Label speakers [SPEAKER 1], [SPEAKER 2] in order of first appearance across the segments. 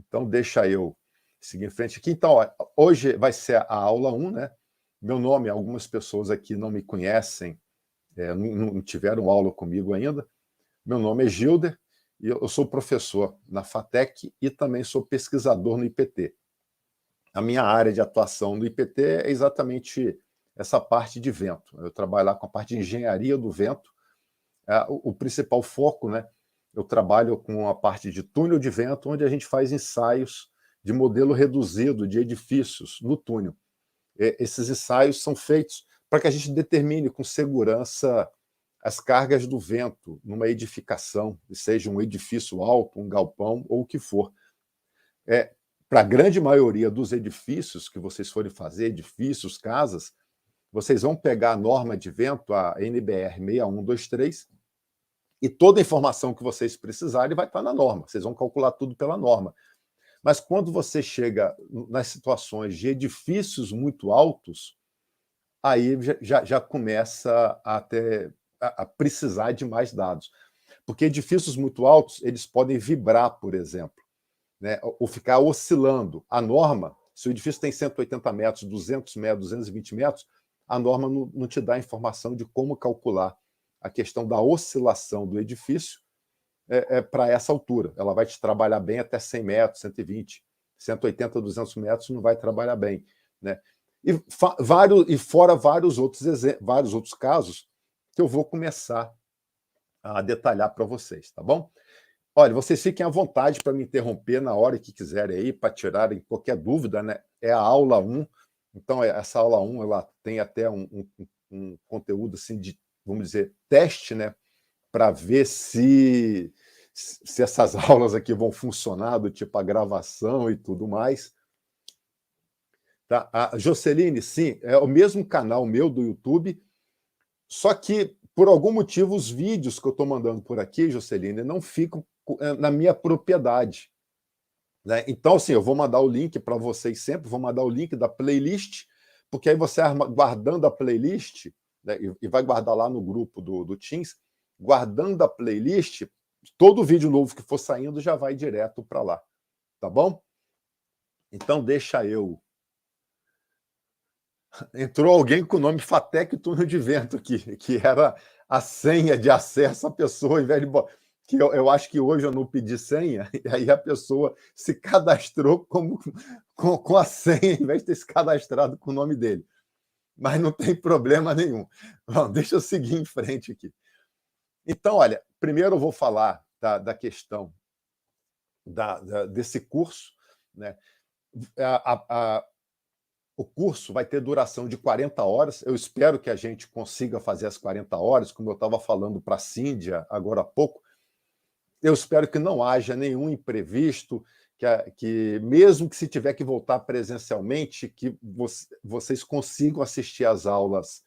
[SPEAKER 1] Então, deixa eu seguir em frente aqui. Então, ó, hoje vai ser a aula 1, né? Meu nome, algumas pessoas aqui não me conhecem, não tiveram aula comigo ainda. Meu nome é Gilder, e eu sou professor na FATEC e também sou pesquisador no IPT. A minha área de atuação no IPT é exatamente essa parte de vento. Eu trabalho lá com a parte de engenharia do vento. O principal foco, né? Eu trabalho com a parte de túnel de vento, onde a gente faz ensaios de modelo reduzido de edifícios no túnel. Esses ensaios são feitos para que a gente determine com segurança as cargas do vento numa edificação, seja um edifício alto, um galpão ou o que for. Para a grande maioria dos edifícios que vocês forem fazer, edifícios, casas, vocês vão pegar a norma de vento, a NBR 6123, e toda a informação que vocês precisarem vai estar na norma. Vocês vão calcular tudo pela norma. Mas quando você chega nas situações de edifícios muito altos, aí já começa a precisar de mais dados. Porque edifícios muito altos, eles podem vibrar, por exemplo, né, ou ficar oscilando. A norma, se o edifício tem 180 metros, 200 metros, 220 metros, a norma não te dá informação de como calcular a questão da oscilação do edifício para essa altura. Ela vai te trabalhar bem até 100 metros, 120, 180, 200 metros não vai trabalhar bem, né? E fora vários outros casos que eu vou começar a detalhar para vocês, tá bom? Olha, vocês fiquem à vontade para me interromper na hora que quiserem aí, para tirarem qualquer dúvida, né? É a aula 1, então essa aula 1 ela tem até um conteúdo assim de, vamos dizer, teste, né? Para ver se essas aulas aqui vão funcionar, do tipo a gravação e tudo mais. Tá? A Joceline, sim, é o mesmo canal meu do YouTube, só que, por algum motivo, os vídeos que eu estou mandando por aqui, Joceline, não ficam na minha propriedade, né? Então, assim, eu vou mandar o link para vocês sempre, vou mandar o link da playlist, porque aí você, guardando a playlist, né, e vai guardar lá no grupo do Teams, guardando a playlist, todo vídeo novo que for saindo já vai direto para lá, tá bom? Então, deixa eu... Entrou alguém com o nome Fatec Túnel de Vento aqui, que era a senha de acesso à pessoa, ao invés de... que eu acho que hoje eu não pedi senha, e aí a pessoa se cadastrou com a senha, em vez de ter se cadastrado com o nome dele. Mas não tem problema nenhum. Bom, deixa eu seguir em frente aqui. Então, olha, primeiro eu vou falar da questão desse curso, né? O curso vai ter duração de 40 horas. Eu espero que a gente consiga fazer as 40 horas, como eu estava falando para a Cíndia agora há pouco. Eu espero que não haja nenhum imprevisto, que mesmo que se tiver que voltar presencialmente, que vocês consigam assistir às aulas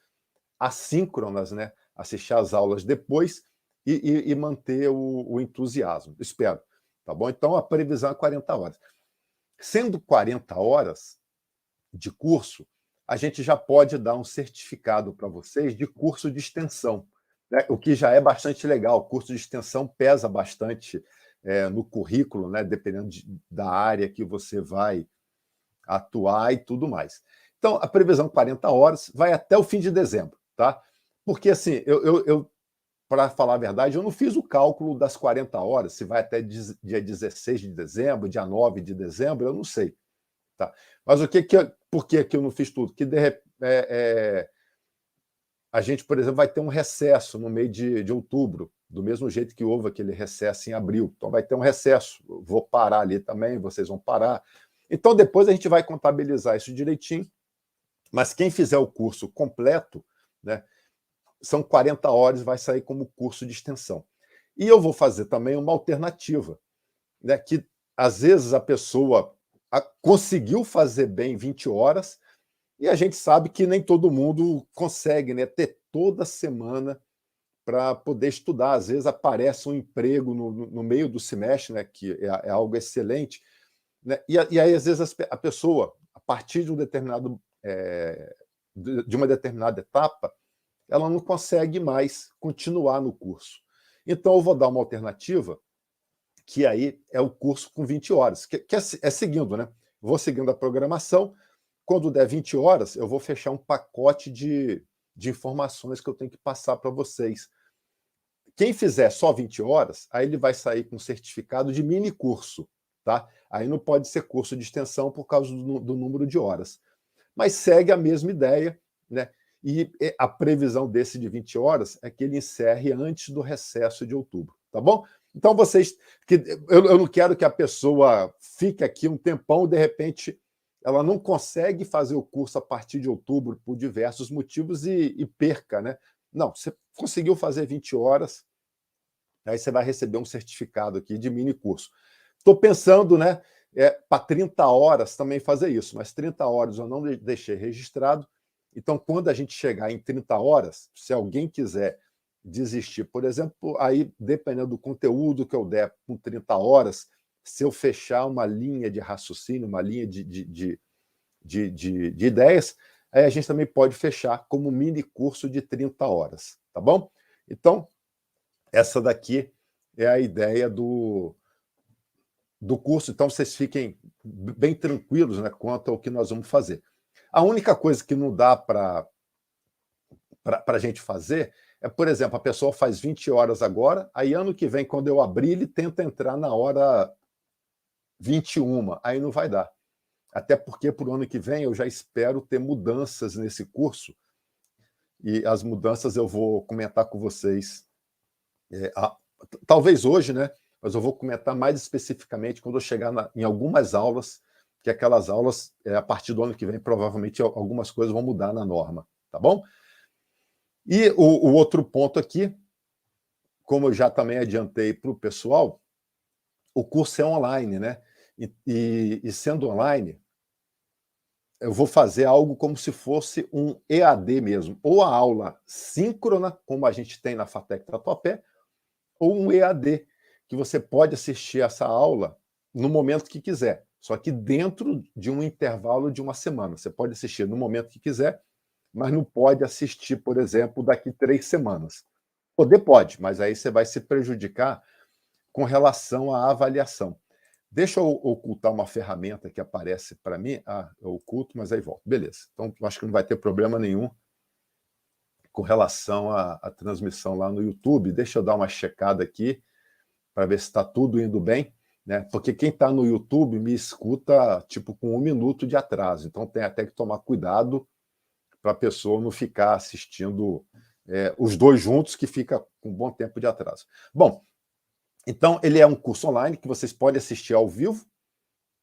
[SPEAKER 1] assíncronas, né? Assistir às aulas depois e manter o entusiasmo. Espero. Tá bom? Então, a previsão é 40 horas. Sendo 40 horas de curso, a gente já pode dar um certificado para vocês de curso de extensão, né? O que já é bastante legal. O curso de extensão pesa bastante no currículo, né? Dependendo da área que você vai atuar e tudo mais. Então, a previsão 40 horas vai até o fim de dezembro, tá? Porque, assim, eu para falar a verdade, eu não fiz o cálculo das 40 horas, se vai até dia 16 de dezembro, dia 9 de dezembro, eu não sei. Tá? Mas por que eu não fiz tudo? Que a gente, por exemplo, vai ter um recesso no mês de outubro, do mesmo jeito que houve aquele recesso em abril. Então vai ter um recesso. Eu vou parar ali também, vocês vão parar. Então depois a gente vai contabilizar isso direitinho, mas quem fizer o curso completo, né, são 40 horas, vai sair como curso de extensão. E eu vou fazer também uma alternativa, né, que às vezes a pessoa conseguiu fazer bem 20 horas, e a gente sabe que nem todo mundo consegue, né, ter toda semana para poder estudar. Às vezes aparece um emprego no meio do semestre, né, que é algo excelente, né, e aí, às vezes, a pessoa, a partir de de uma determinada etapa, ela não consegue mais continuar no curso. Então, eu vou dar uma alternativa que aí é o curso com 20 horas, que é seguindo, né? Vou seguindo a programação. Quando der 20 horas, eu vou fechar um pacote de informações que eu tenho que passar para vocês. Quem fizer só 20 horas, aí ele vai sair com certificado de mini curso, tá? Aí não pode ser curso de extensão por causa do número de horas. Mas segue a mesma ideia, né? E a previsão desse de 20 horas é que ele encerre antes do recesso de outubro, tá bom? Então vocês, eu não quero que a pessoa fique aqui um tempão, de repente ela não consegue fazer o curso a partir de outubro por diversos motivos e perca, né? Não, você conseguiu fazer 20 horas, aí você vai receber um certificado aqui de mini curso. Estou pensando, né, para 30 horas também fazer isso, mas 30 horas eu não deixei registrado. Então, quando a gente chegar em 30 horas, se alguém quiser desistir, por exemplo, aí, dependendo do conteúdo que eu der com 30 horas, se eu fechar uma linha de raciocínio, uma linha de ideias, aí a gente também pode fechar como mini curso de 30 horas, tá bom? Então, essa daqui é a ideia do curso, então vocês fiquem bem tranquilos, né, quanto ao que nós vamos fazer. A única coisa que não dá para a gente fazer é, por exemplo, a pessoa faz 20 horas agora, aí ano que vem, quando eu abrir, ele tenta entrar na hora 21, aí não vai dar. Até porque, para o ano que vem, eu já espero ter mudanças nesse curso, e as mudanças eu vou comentar com vocês, talvez hoje, né? Mas eu vou comentar mais especificamente quando eu chegar em algumas aulas, que aquelas aulas, a partir do ano que vem, provavelmente algumas coisas vão mudar na norma, tá bom? E o outro ponto aqui, como eu já também adiantei para o pessoal, o curso é online, né? E sendo online, eu vou fazer algo como se fosse um EAD mesmo, ou a aula síncrona, como a gente tem na FATEC Tatuapé, ou um EAD, que você pode assistir essa aula no momento que quiser, só que dentro de um intervalo de uma semana. Você pode assistir no momento que quiser, mas não pode assistir, por exemplo, daqui 3 semanas. Poder pode, mas aí você vai se prejudicar com relação à avaliação. Deixa eu ocultar uma ferramenta que aparece para mim. Eu oculto, mas aí volto. Beleza. Então, acho que não vai ter problema nenhum com relação à transmissão lá no YouTube. Deixa eu dar uma checada aqui para ver se está tudo indo bem, né? Porque quem está no YouTube me escuta tipo com 1 minuto de atraso. Então tem até que tomar cuidado para a pessoa não ficar assistindo os dois juntos, que fica com um bom tempo de atraso. Bom, então ele é um curso online que vocês podem assistir ao vivo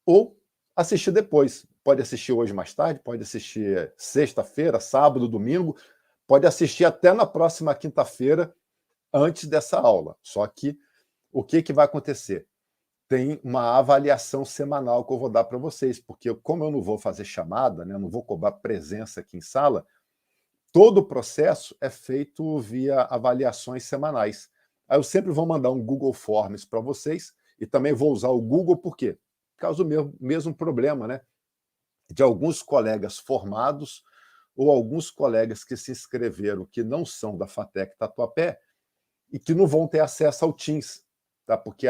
[SPEAKER 1] ou assistir depois. Pode assistir hoje mais tarde, pode assistir sexta-feira, sábado, domingo, pode assistir até na próxima quinta-feira, antes dessa aula. Só que o que vai acontecer? Tem uma avaliação semanal que eu vou dar para vocês, porque como eu não vou fazer chamada, né, não vou cobrar presença aqui em sala, todo o processo é feito via avaliações semanais. Aí eu sempre vou mandar um Google Forms para vocês, e também vou usar o Google, por quê? Por causa do mesmo problema, né? De alguns colegas formados ou alguns colegas que se inscreveram que não são da FATEC Tatuapé e que não vão ter acesso ao Teams, tá? Porque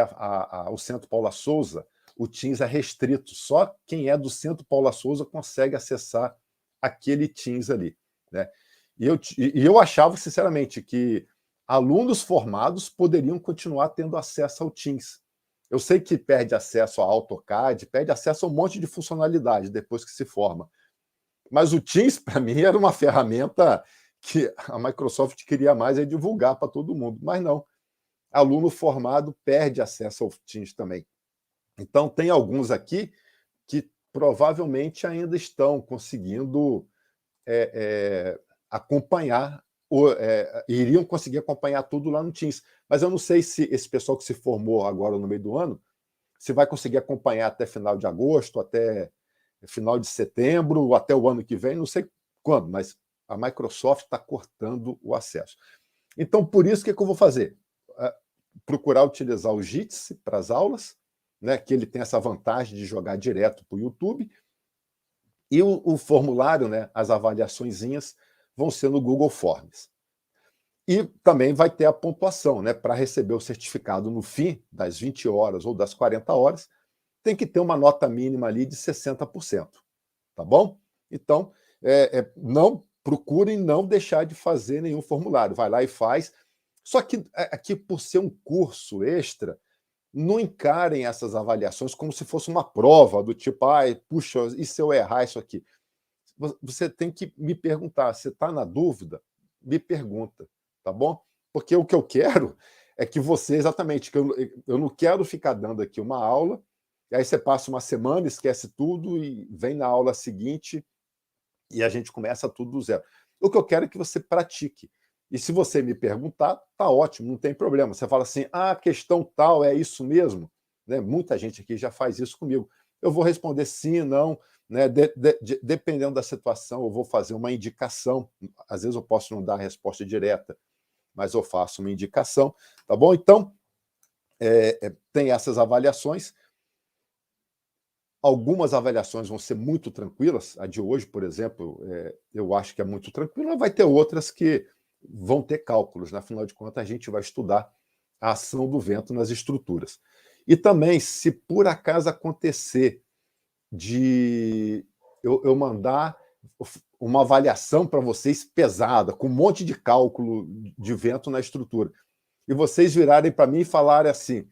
[SPEAKER 1] o Centro Paula Souza, o Teams é restrito, só quem é do Centro Paula Souza consegue acessar aquele Teams ali, né? E eu achava, sinceramente, que alunos formados poderiam continuar tendo acesso ao Teams. Eu sei que perde acesso ao AutoCAD, perde acesso a um monte de funcionalidade depois que se forma. Mas o Teams, para mim, era uma ferramenta que a Microsoft queria mais divulgar para todo mundo. Mas não. Aluno formado perde acesso ao Teams também. Então, tem alguns aqui que provavelmente ainda estão conseguindo acompanhar, iriam conseguir acompanhar tudo lá no Teams. Mas eu não sei se esse pessoal que se formou agora no meio do ano, se vai conseguir acompanhar até final de agosto, até final de setembro, ou até o ano que vem, não sei quando, mas a Microsoft está cortando o acesso. Então, por isso, o que eu vou fazer? Procurar utilizar o Jitsi para as aulas, né, que ele tem essa vantagem de jogar direto para o YouTube, e o formulário, né, as avaliaçõezinhas, vão ser no Google Forms. E também vai ter a pontuação, né? Para receber o certificado no fim das 20 horas ou das 40 horas, tem que ter uma nota mínima ali de 60%, tá bom? Então, não procurem não deixar de fazer nenhum formulário, vai lá e faz. Só que aqui, por ser um curso extra, não encarem essas avaliações como se fosse uma prova, do tipo, puxa, e se eu errar isso aqui? Você tem que me perguntar, você está na dúvida? Me pergunta, tá bom? Porque o que eu quero é que você, exatamente, que eu não quero ficar dando aqui uma aula, e aí você passa uma semana, esquece tudo e vem na aula seguinte e a gente começa tudo do zero. O que eu quero é que você pratique. E se você me perguntar, tá ótimo, não tem problema. Você fala assim, a questão tal é isso mesmo? Né? Muita gente aqui já faz isso comigo. Eu vou responder sim, não, né? Dependendo da situação, eu vou fazer uma indicação. Às vezes eu posso não dar a resposta direta, mas eu faço uma indicação, tá bom? Então, tem essas avaliações. Algumas avaliações vão ser muito tranquilas. A de hoje, por exemplo, eu acho que é muito tranquila. Vai ter outras que vão ter cálculos. Né? Afinal de contas, a gente vai estudar a ação do vento nas estruturas. E também, se por acaso acontecer de eu mandar uma avaliação para vocês pesada, com um monte de cálculo de vento na estrutura, e vocês virarem para mim e falarem assim,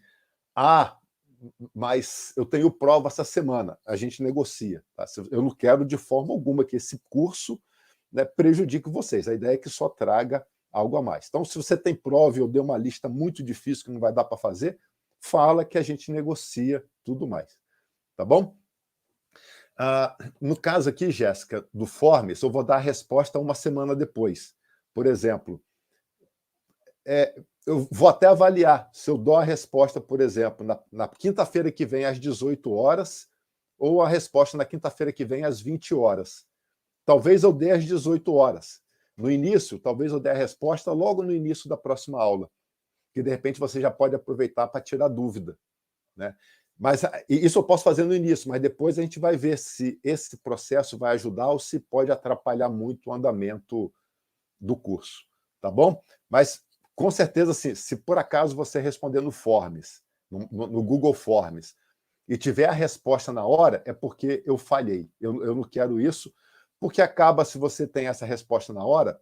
[SPEAKER 1] mas eu tenho prova essa semana, a gente negocia. Tá? Eu não quero de forma alguma que esse curso, né, prejudique vocês. A ideia é que só traga algo a mais. Então, se você tem prova e eu dei uma lista muito difícil que não vai dar para fazer, fala que a gente negocia tudo mais. Tá bom? No caso aqui, Jéssica, do Formes, eu vou dar a resposta uma semana depois. Por exemplo, eu vou até avaliar se eu dou a resposta, por exemplo, na quinta-feira que vem às 18 horas ou a resposta na quinta-feira que vem às 20 horas. Talvez eu dê às 18 horas. No início, talvez eu dê a resposta logo no início da próxima aula, que de repente você já pode aproveitar para tirar dúvida. Né? Mas isso eu posso fazer no início, mas depois a gente vai ver se esse processo vai ajudar ou se pode atrapalhar muito o andamento do curso. Tá bom? Mas com certeza, assim, se por acaso você responder no Forms, no Google Forms, e tiver a resposta na hora, é porque eu falhei. Eu não quero isso, porque acaba, se você tem essa resposta na hora,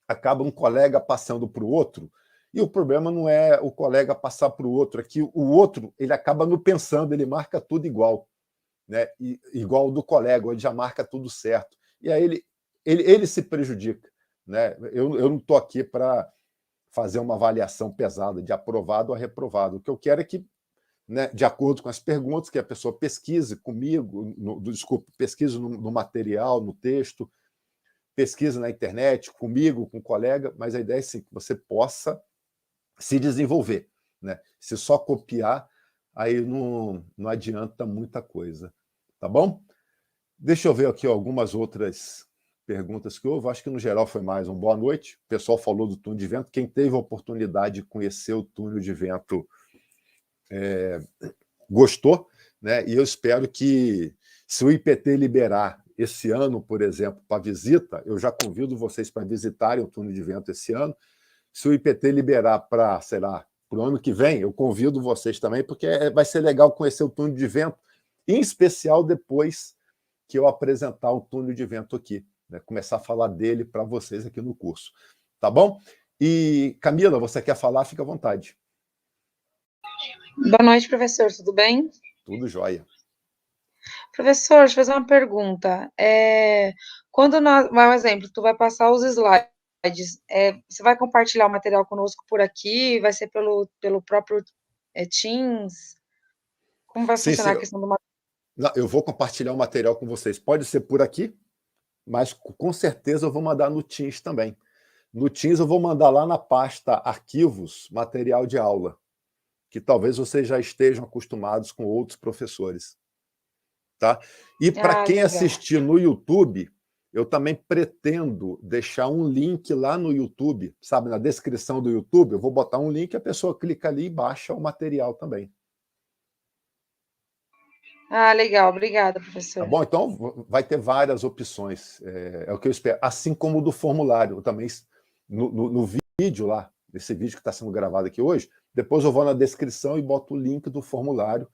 [SPEAKER 1] acaba um colega passando para o outro, e o problema não é o colega passar para o outro, é que o outro ele acaba não pensando, ele marca tudo igual, né? Igual do colega, ele já marca tudo certo. E aí ele se prejudica. Né? Eu não estou aqui para fazer uma avaliação pesada de aprovado ou reprovado. O que eu quero é que, né, de acordo com as perguntas, que a pessoa pesquise comigo, pesquise no material, no texto, pesquise na internet, comigo, com um colega, mas a ideia é sim, que você possa se desenvolver. Né? Se só copiar, aí não adianta muita coisa. Tá bom? Deixa eu ver aqui algumas outras perguntas que houve. Acho que, no geral, foi mais um boa noite. O pessoal falou do túnel de vento. Quem teve a oportunidade de conhecer o túnel de vento gostou. Né? E eu espero que, se o IPT liberar esse ano, por exemplo, para visita, eu já convido vocês para visitarem o túnel de vento esse ano. Se o IPT liberar para, sei lá, para o ano que vem, eu convido vocês também, porque vai ser legal conhecer o túnel de vento, em especial depois que eu apresentar o túnel de vento aqui, né? Começar a falar dele para vocês aqui no curso. Tá bom? E, Camila, você quer falar? Fica à vontade.
[SPEAKER 2] Boa noite, professor. Tudo bem?
[SPEAKER 1] Tudo jóia.
[SPEAKER 2] Professor, deixa eu fazer uma pergunta. Quando nós, um exemplo, tu vai passar os slides, você vai compartilhar o material conosco por aqui? Vai ser pelo próprio Teams? Como vai
[SPEAKER 1] Sim, sim.
[SPEAKER 2] funcionar a questão do material?
[SPEAKER 1] Não, eu vou compartilhar o material com vocês. Pode ser por aqui, mas com certeza eu vou mandar no Teams também. No Teams eu vou mandar lá na pasta arquivos, material de aula, que talvez vocês já estejam acostumados com outros professores. Tá? E para quem
[SPEAKER 2] Legal.
[SPEAKER 1] assistir no YouTube, eu também pretendo deixar um link lá no YouTube, sabe, na descrição do YouTube, eu vou botar um link, a pessoa clica ali e baixa o material também.
[SPEAKER 2] Legal. Obrigada,
[SPEAKER 1] Tá
[SPEAKER 2] professor.
[SPEAKER 1] bom? Então, vai ter várias opções, é o que eu espero. Assim como o do formulário, eu também no vídeo vídeo lá, nesse vídeo que está sendo gravado aqui hoje, depois eu vou na descrição e boto o link do formulário,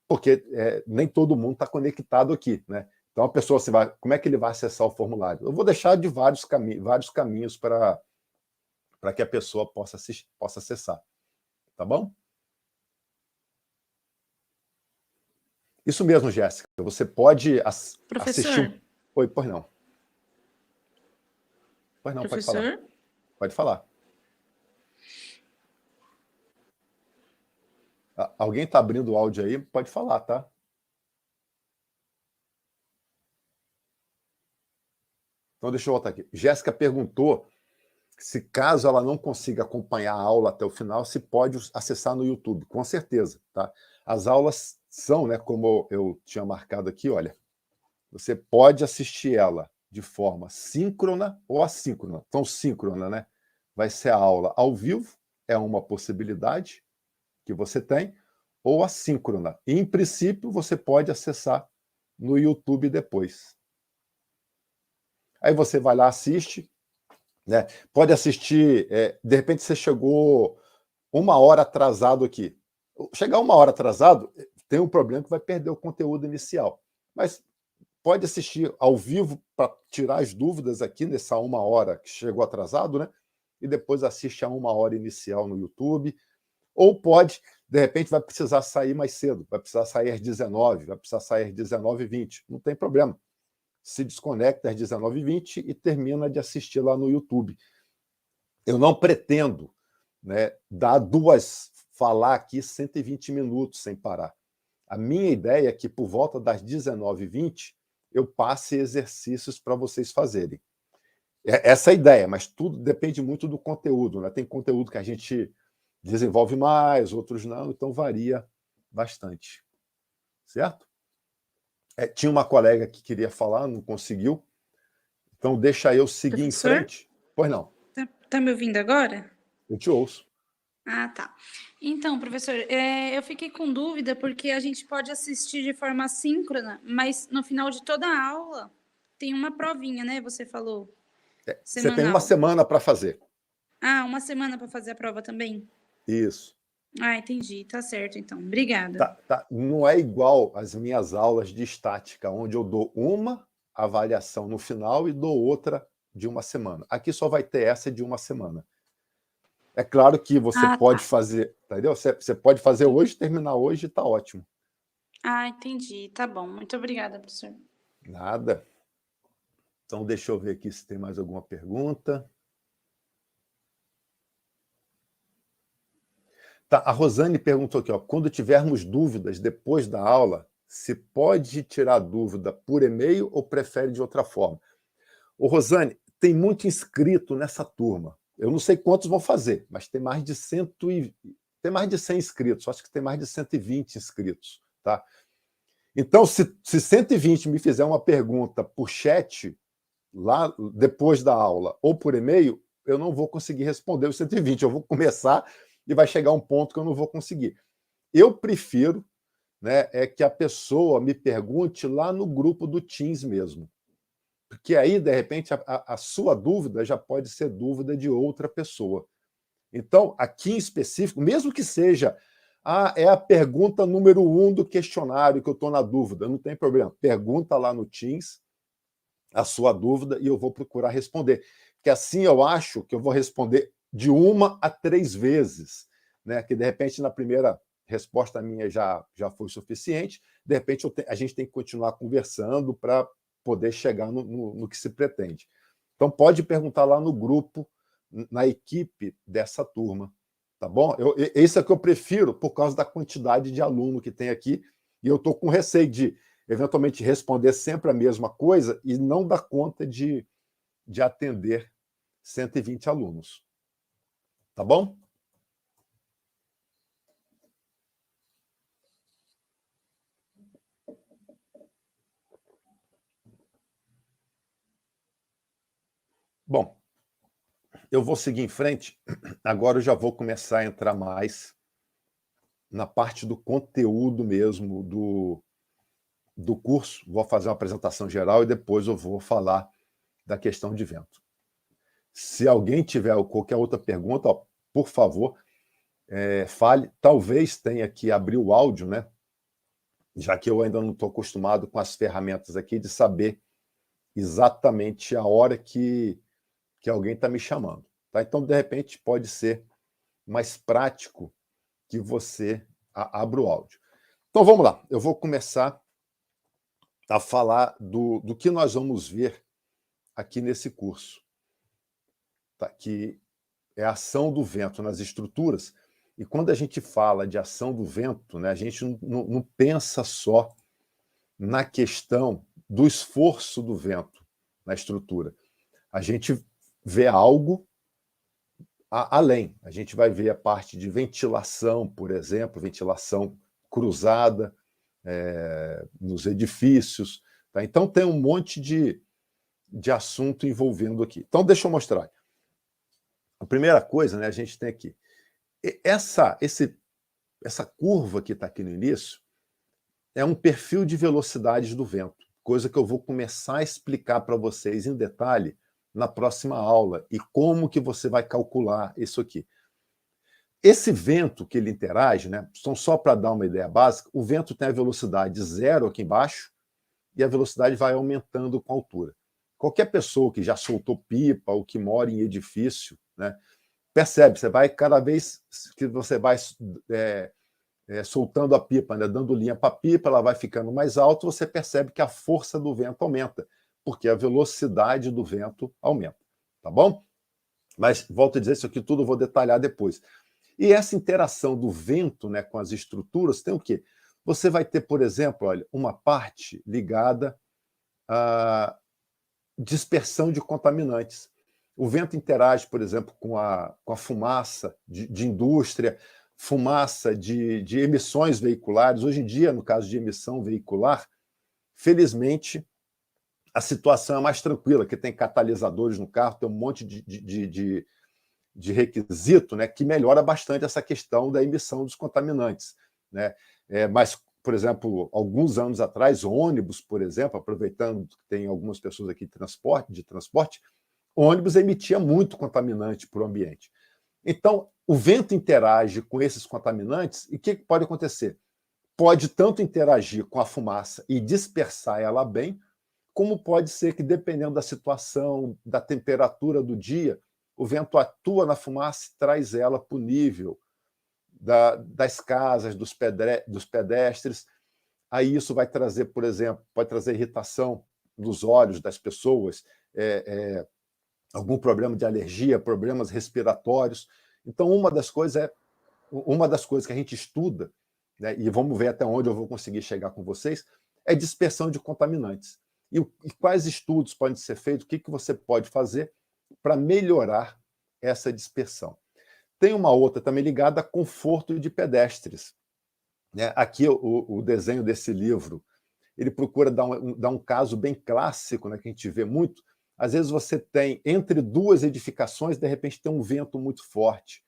[SPEAKER 1] porque nem todo mundo está conectado aqui, né? Então a pessoa, assim, como é que ele vai acessar o formulário? Eu vou deixar de vários caminhos para que a pessoa possa acessar. Tá bom? Isso mesmo, Jéssica. Você pode assistir... Oi, pois não. Pois não, pode falar. Pode falar. Alguém está abrindo o áudio aí? Pode falar, tá? Então, deixa eu voltar aqui. Jéssica perguntou se, caso ela não consiga acompanhar a aula até o final, se pode acessar no YouTube. Com certeza, tá? As aulas são, né, como eu tinha marcado aqui, olha, você pode assistir ela de forma síncrona ou assíncrona. Então, síncrona, né? Vai ser a aula ao vivo, é uma possibilidade que você tem, ou assíncrona. E, em princípio, você pode acessar no YouTube depois. Aí você vai lá, assiste, né? Pode assistir, de repente você chegou 1 hora atrasado aqui. Chegar 1 hora atrasado, tem um problema que vai perder o conteúdo inicial. Mas pode assistir ao vivo para tirar as dúvidas aqui nessa 1 hora que chegou atrasado, né? E depois assiste a 1 hora inicial no YouTube. Ou pode, de repente, vai precisar sair mais cedo, vai precisar sair às 19, vai precisar sair às 19h20. Não tem problema. Se desconecta às 19h20 e termina de assistir lá no YouTube. Eu não pretendo, né, falar aqui 120 minutos sem parar. A minha ideia é que, por volta das 19h20, eu passe exercícios para vocês fazerem. Essa é a ideia, mas tudo depende muito do conteúdo, né? Tem conteúdo que a gente desenvolve mais, outros não, então varia bastante. Certo? Tinha uma colega que queria falar, não conseguiu. Então, deixa eu seguir em frente. Pois não.
[SPEAKER 3] Tá me ouvindo agora?
[SPEAKER 1] Eu te ouço.
[SPEAKER 3] Ah, tá. Então, professor, eu fiquei com dúvida porque a gente pode assistir de forma síncrona, mas no final de toda a aula tem uma provinha, né? Você falou.
[SPEAKER 1] Você tem uma semana para fazer.
[SPEAKER 3] Ah, uma semana para fazer a prova também?
[SPEAKER 1] Isso.
[SPEAKER 3] Ah, entendi. Tá certo, então. Obrigada.
[SPEAKER 1] Tá. Não é igual às minhas aulas de estática, onde eu dou uma avaliação no final e dou outra de uma semana. Aqui só vai ter essa de uma semana. É claro que você pode fazer, entendeu? Você pode fazer hoje, terminar hoje, está ótimo.
[SPEAKER 3] Ah, entendi. Tá bom. Muito obrigada, professor.
[SPEAKER 1] Nada. Então, deixa eu ver aqui se tem mais alguma pergunta. Tá, a Rosane perguntou aqui, ó, quando tivermos dúvidas depois da aula, se pode tirar dúvida por e-mail ou prefere de outra forma? Ô, Rosane, tem muito inscrito nessa turma. Eu não sei quantos vão fazer, mas tem mais de 100 inscritos. Acho que tem mais de 120 inscritos. Tá? Então, se 120 me fizer uma pergunta por chat, lá depois da aula, ou por e-mail, eu não vou conseguir responder os 120. Eu vou começar e vai chegar um ponto que eu não vou conseguir. Eu prefiro, né, que a pessoa me pergunte lá no grupo do Teams mesmo. Porque aí, de repente, a sua dúvida já pode ser dúvida de outra pessoa. Então, aqui em específico, mesmo que seja é a pergunta número 1 do questionário que eu estou na dúvida, não tem problema. Pergunta lá no Teams a sua dúvida e eu vou procurar responder. Porque assim eu acho que eu vou responder de 1 a 3 vezes, né? Que, de repente, na primeira resposta minha já foi suficiente, de repente a gente tem que continuar conversando para poder chegar no que se pretende. Então, pode perguntar lá no grupo, na equipe dessa turma, tá bom? Esse é que eu prefiro por causa da quantidade de aluno que tem aqui, e eu estou com receio de, eventualmente, responder sempre a mesma coisa e não dar conta de atender 120 alunos. Tá bom? Bom, eu vou seguir em frente. Agora eu já vou começar a entrar mais na parte do conteúdo mesmo do curso. Vou fazer uma apresentação geral e depois eu vou falar da questão de vento. Se alguém tiver qualquer outra pergunta, ó, por favor, fale. Talvez tenha que abrir o áudio, né? Já que eu ainda não estou acostumado com as ferramentas aqui de saber exatamente a hora que alguém está me chamando. Tá? Então, de repente, pode ser mais prático que você abra o áudio. Então, vamos lá. Eu vou começar a falar do que nós vamos ver aqui nesse curso, tá? Que é a ação do vento nas estruturas. E quando a gente fala de ação do vento, né, a gente não pensa só na questão do esforço do vento na estrutura. A gente vê algo além. A gente vai ver a parte de ventilação, por exemplo, ventilação cruzada nos edifícios. Tá? Então, tem um monte de assunto envolvendo aqui. Então, deixa eu mostrar. A primeira coisa, né, a gente tem aqui. Essa curva que está aqui no início é um perfil de velocidades do vento, coisa que eu vou começar a explicar para vocês em detalhe na próxima aula, e como que você vai calcular isso aqui. Esse vento que ele interage, né, só para dar uma ideia básica, o vento tem a velocidade zero aqui embaixo e a velocidade vai aumentando com a altura. Qualquer pessoa que já soltou pipa ou que mora em edifício, né, percebe, você vai, cada vez que você vai soltando a pipa, né, dando linha para a pipa, ela vai ficando mais alta, você percebe que a força do vento aumenta, porque a velocidade do vento aumenta, tá bom? Mas, volto a dizer, isso aqui tudo eu vou detalhar depois. E essa interação do vento, né, com as estruturas tem o quê? Você vai ter, por exemplo, olha, uma parte ligada à dispersão de contaminantes. O vento interage, por exemplo, com a fumaça de indústria, fumaça de emissões veiculares. Hoje em dia, no caso de emissão veicular, felizmente, a situação é mais tranquila, que tem catalisadores no carro, tem um monte de requisito, né, que melhora bastante essa questão da emissão dos contaminantes. Né? Mas, por exemplo, alguns anos atrás, ônibus, por exemplo, aproveitando que tem algumas pessoas aqui de transporte, ônibus emitia muito contaminante para o ambiente. Então, o vento interage com esses contaminantes, e o que pode acontecer? Pode tanto interagir com a fumaça e dispersar ela bem, como pode ser que, dependendo da situação, da temperatura do dia, o vento atua na fumaça e traz ela para o nível das casas, dos pedestres. Aí isso vai trazer, por exemplo, pode trazer irritação nos olhos das pessoas, algum problema de alergia, problemas respiratórios. Então, uma das coisas que a gente estuda, né, e vamos ver até onde eu vou conseguir chegar com vocês, é dispersão de contaminantes. E quais estudos podem ser feitos, o que você pode fazer para melhorar essa dispersão. Tem uma outra também ligada a conforto de pedestres. Né? Aqui o desenho desse livro, ele procura dar um caso bem clássico, né, que a gente vê muito. Às vezes você tem, entre duas edificações, de repente tem um vento muito forte,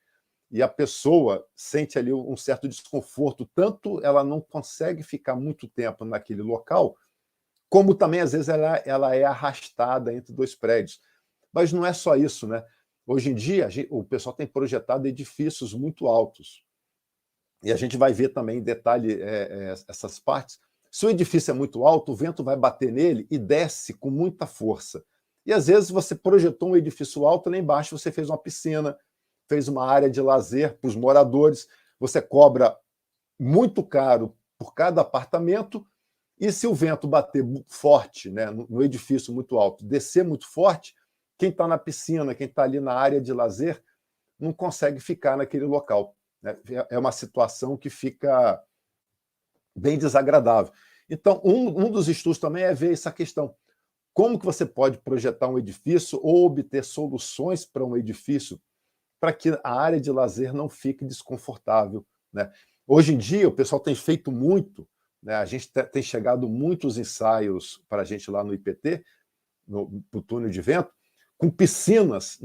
[SPEAKER 1] e a pessoa sente ali um certo desconforto, tanto ela não consegue ficar muito tempo naquele local, como também, às vezes, ela é arrastada entre dois prédios. Mas não é só isso, né? Hoje em dia, o pessoal tem projetado edifícios muito altos. E a gente vai ver também em detalhe essas partes. Se o edifício é muito alto, o vento vai bater nele e desce com muita força. E, às vezes, você projetou um edifício alto, lá embaixo você fez uma piscina, fez uma área de lazer para os moradores, você cobra muito caro por cada apartamento, e se o vento bater forte, né, no edifício muito alto, descer muito forte, quem está na piscina, quem está ali na área de lazer, não consegue ficar naquele local. Né? É uma situação que fica bem desagradável. Então, um dos estudos também é ver essa questão. Como que você pode projetar um edifício ou obter soluções para um edifício para que a área de lazer não fique desconfortável. Né? Hoje em dia, o pessoal tem feito muito, né? A gente tem chegado muitos ensaios para a gente lá no IPT, no túnel de vento, com piscinas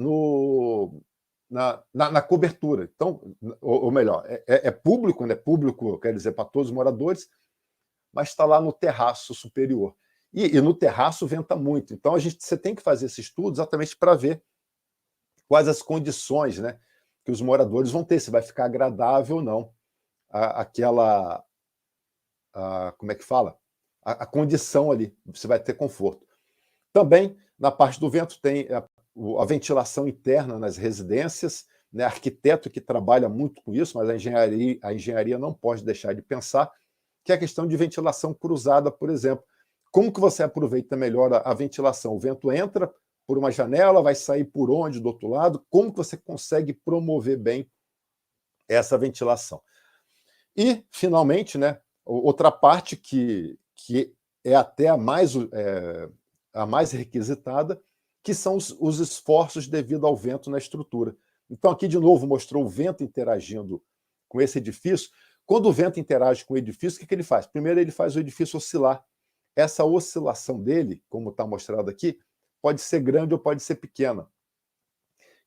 [SPEAKER 1] na cobertura. Então, ou melhor, é público, né? Público, quer dizer, para todos os moradores, mas está lá no terraço superior. E no terraço venta muito. Então, você tem que fazer esse estudo exatamente para ver quais as condições, né, que os moradores vão ter, se vai ficar agradável ou não como é que fala? A condição ali, você vai ter conforto. Também, na parte do vento, tem a ventilação interna nas residências, né? Arquiteto que trabalha muito com isso, mas a engenharia não pode deixar de pensar, que é a questão de ventilação cruzada, por exemplo. Como que você aproveita melhor a ventilação? O vento entra por uma janela, vai sair por onde, do outro lado? Como que você consegue promover bem essa ventilação? E, finalmente, né, outra parte que é até a mais requisitada, que são os esforços devido ao vento na estrutura. Então, aqui, de novo, mostrou o vento interagindo com esse edifício. Quando o vento interage com o edifício, o que ele faz? Primeiro, ele faz o edifício oscilar. Essa oscilação dele, como está mostrado aqui, pode ser grande ou pode ser pequena.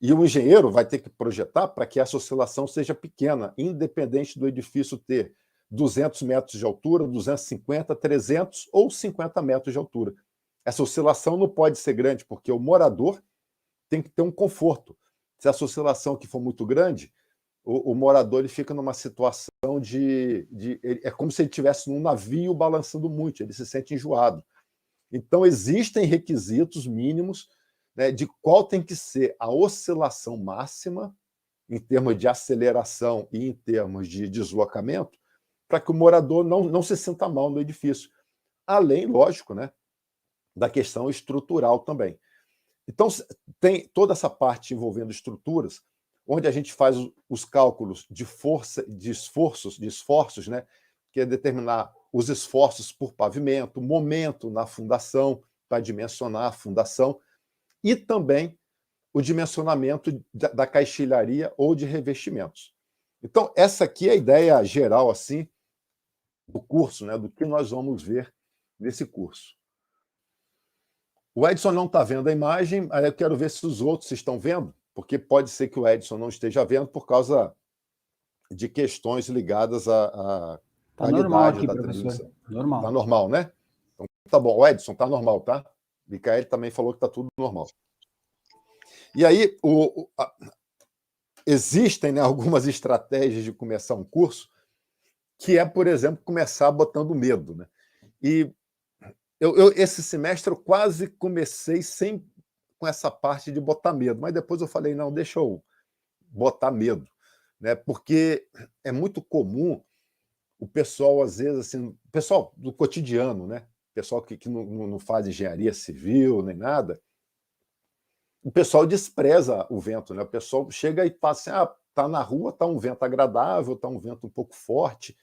[SPEAKER 1] E o engenheiro vai ter que projetar para que essa oscilação seja pequena, independente do edifício ter 200 metros de altura, 250, 300 ou 50 metros de altura. Essa oscilação não pode ser grande, porque o morador tem que ter um conforto. Se essa oscilação aqui for muito grande, o morador ele fica numa situação é como se ele estivesse num navio balançando muito, ele se sente enjoado. Então, existem requisitos mínimos, né, de qual tem que ser a oscilação máxima, em termos de aceleração e em termos de deslocamento, para que o morador não se sinta mal no edifício. Além, lógico, né, da questão estrutural também. Então, tem toda essa parte envolvendo estruturas, onde a gente faz os cálculos de força, de esforços, né, que é determinar os esforços por pavimento, momento na fundação, para dimensionar a fundação, e também o dimensionamento da caixilharia ou de revestimentos. Então, essa aqui é a ideia geral assim do curso, né, do que nós vamos ver nesse curso. O Edson não está vendo a imagem, aí eu quero ver se os outros estão vendo, porque pode ser que o Edson não esteja vendo por causa de questões ligadas à
[SPEAKER 4] Tá normal
[SPEAKER 1] qualidade
[SPEAKER 4] aqui,
[SPEAKER 1] da
[SPEAKER 4] professor.
[SPEAKER 1] transmissão.
[SPEAKER 4] Normal.
[SPEAKER 1] Está normal, né? Então, tá bom. O Edson, está normal, tá? Micael também falou que está tudo normal. E aí, existem, né, algumas estratégias de começar um curso, que é, por exemplo, começar botando medo, né? E esse semestre eu quase comecei com essa parte de botar medo, mas depois eu falei, não, deixa eu botar medo, né? Porque é muito comum o pessoal, às vezes, assim, pessoal do cotidiano, né? Pessoal que não faz engenharia civil nem nada, o pessoal despreza o vento, né? O pessoal chega e fala assim, tá na rua, tá um vento agradável, tá um vento um pouco forte,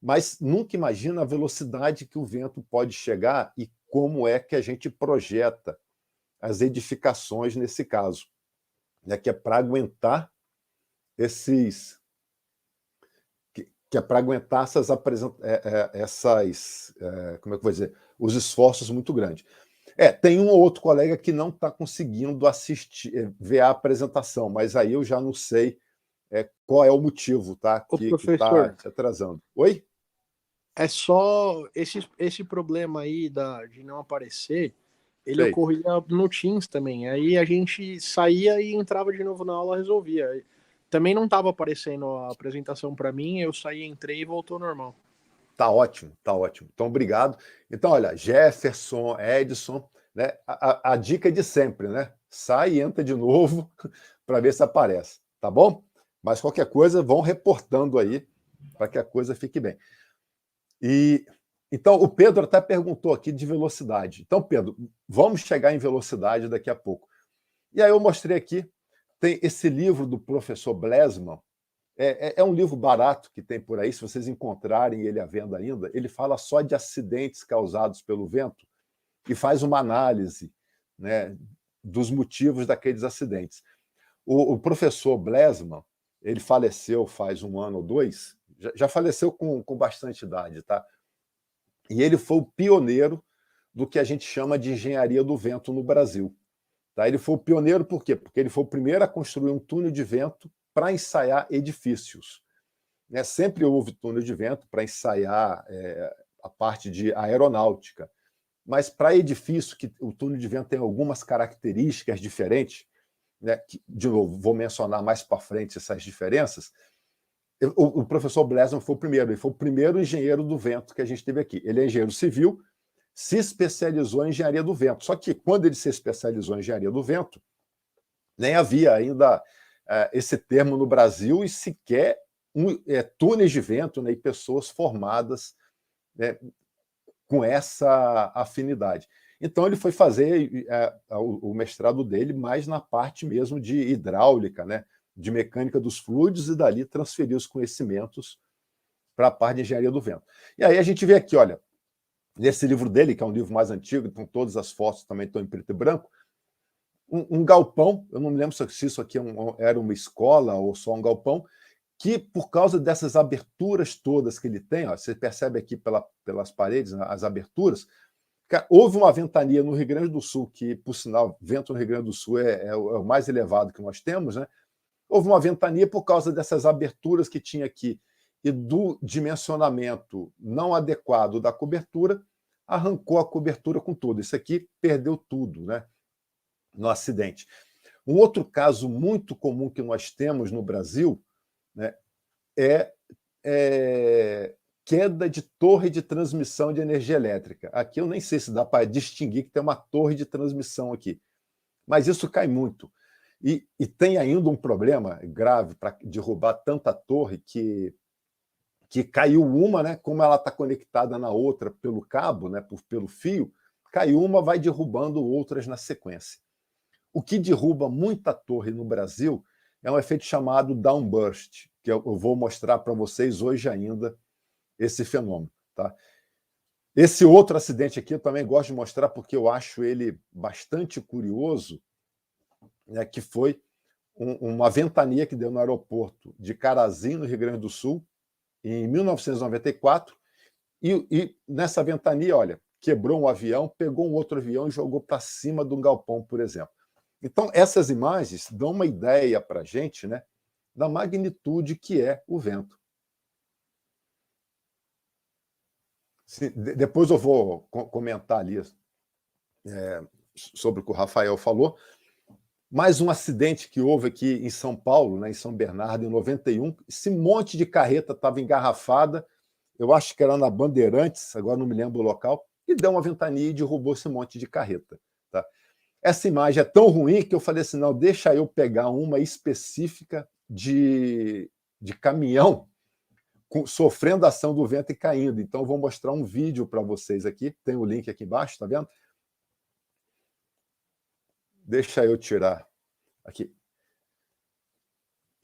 [SPEAKER 1] mas nunca imagina a velocidade que o vento pode chegar e como é que a gente projeta as edificações nesse caso, né? Que é para aguentar como é que eu vou dizer, os esforços muito grandes. Tem um ou outro colega que não está conseguindo ver a apresentação, mas aí eu já não sei qual é o motivo, tá? Que está se atrasando. Oi?
[SPEAKER 5] É só esse problema aí de não aparecer, ele
[SPEAKER 1] Sei.
[SPEAKER 5] ocorria no Teams também. Aí a gente saía e entrava de novo na aula, resolvia. Também não estava aparecendo a apresentação para mim, eu saí, entrei e voltou normal.
[SPEAKER 1] Tá ótimo, tá ótimo. Então, obrigado. Então, olha, Jefferson, Edson, né? A dica é de sempre, né? Sai e entra de novo para ver se aparece, tá bom? Mas qualquer coisa, vão reportando aí para que a coisa fique bem. Então, o Pedro até perguntou aqui de velocidade. Então, Pedro, vamos chegar em velocidade daqui a pouco. E aí eu mostrei aqui, tem esse livro do professor Blesman. É um livro barato que tem por aí, se vocês encontrarem ele à venda ainda. Ele fala só de acidentes causados pelo vento e faz uma análise, né, dos motivos daqueles acidentes. O professor Blesman, ele faleceu faz 1 ano ou 2, já faleceu com bastante idade, tá? E ele foi o pioneiro do que a gente chama de engenharia do vento no Brasil. Tá? Ele foi o pioneiro por quê? Porque ele foi o primeiro a construir um túnel de vento para ensaiar edifícios. Sempre houve túnel de vento para ensaiar a parte de aeronáutica, mas para edifício, que o túnel de vento tem algumas características diferentes, né, que, de novo, vou mencionar mais para frente essas diferenças. O professor Blesman foi o primeiro, ele foi o primeiro engenheiro do vento que a gente teve aqui. Ele é engenheiro civil, se especializou em engenharia do vento. Só que quando ele se especializou em engenharia do vento, nem havia ainda esse termo no Brasil e sequer túneis de vento, né, e pessoas formadas, né, com essa afinidade. Então ele foi fazer o mestrado dele mais na parte mesmo de hidráulica, né, de mecânica dos fluidos, e dali transferiu os conhecimentos para a parte de engenharia do vento. E aí a gente vê aqui, olha, nesse livro dele, que é um livro mais antigo, então todas as fotos também estão em preto e branco, um galpão, eu não me lembro se isso aqui era uma escola ou só um galpão, que por causa dessas aberturas todas que ele tem, ó, você percebe aqui pelas paredes, né, as aberturas, houve uma ventania no Rio Grande do Sul, que, por sinal, vento no Rio Grande do Sul é o mais elevado que nós temos, né? Houve uma ventania por causa dessas aberturas que tinha aqui e do dimensionamento não adequado da cobertura, arrancou a cobertura com tudo. Isso aqui perdeu tudo, né, no acidente. Um outro caso muito comum que nós temos no Brasil, né, é queda de torre de transmissão de energia elétrica. Aqui eu nem sei se dá para distinguir que tem uma torre de transmissão aqui, mas isso cai muito. E tem ainda um problema grave para derrubar tanta torre que caiu uma, né, como ela está conectada na outra pelo cabo, né, pelo fio, caiu uma, vai derrubando outras na sequência. O que derruba muita torre no Brasil é um efeito chamado downburst, que eu vou mostrar para vocês hoje ainda esse fenômeno. Tá? Esse outro acidente aqui eu também gosto de mostrar porque eu acho ele bastante curioso, né, que foi uma ventania que deu no aeroporto de Carazinho, no Rio Grande do Sul, em 1994, e nessa ventania, olha, quebrou um avião, pegou um outro avião e jogou para cima de um galpão, por exemplo. Então, essas imagens dão uma ideia para a gente, né, da magnitude que é o vento. Depois eu vou comentar ali sobre o que o Rafael falou. Mais um acidente que houve aqui em São Paulo, né, em São Bernardo, em 91. Esse monte de carreta estava engarrafada, eu acho que era na Bandeirantes, agora não me lembro o local, e deu uma ventania e derrubou esse monte de carreta. Tá? Essa imagem é tão ruim que eu falei assim, não, deixa eu pegar uma específica de caminhão sofrendo a ação do vento e caindo. Então, eu vou mostrar um vídeo para vocês aqui, tem o link aqui embaixo, tá vendo? Deixa eu tirar aqui.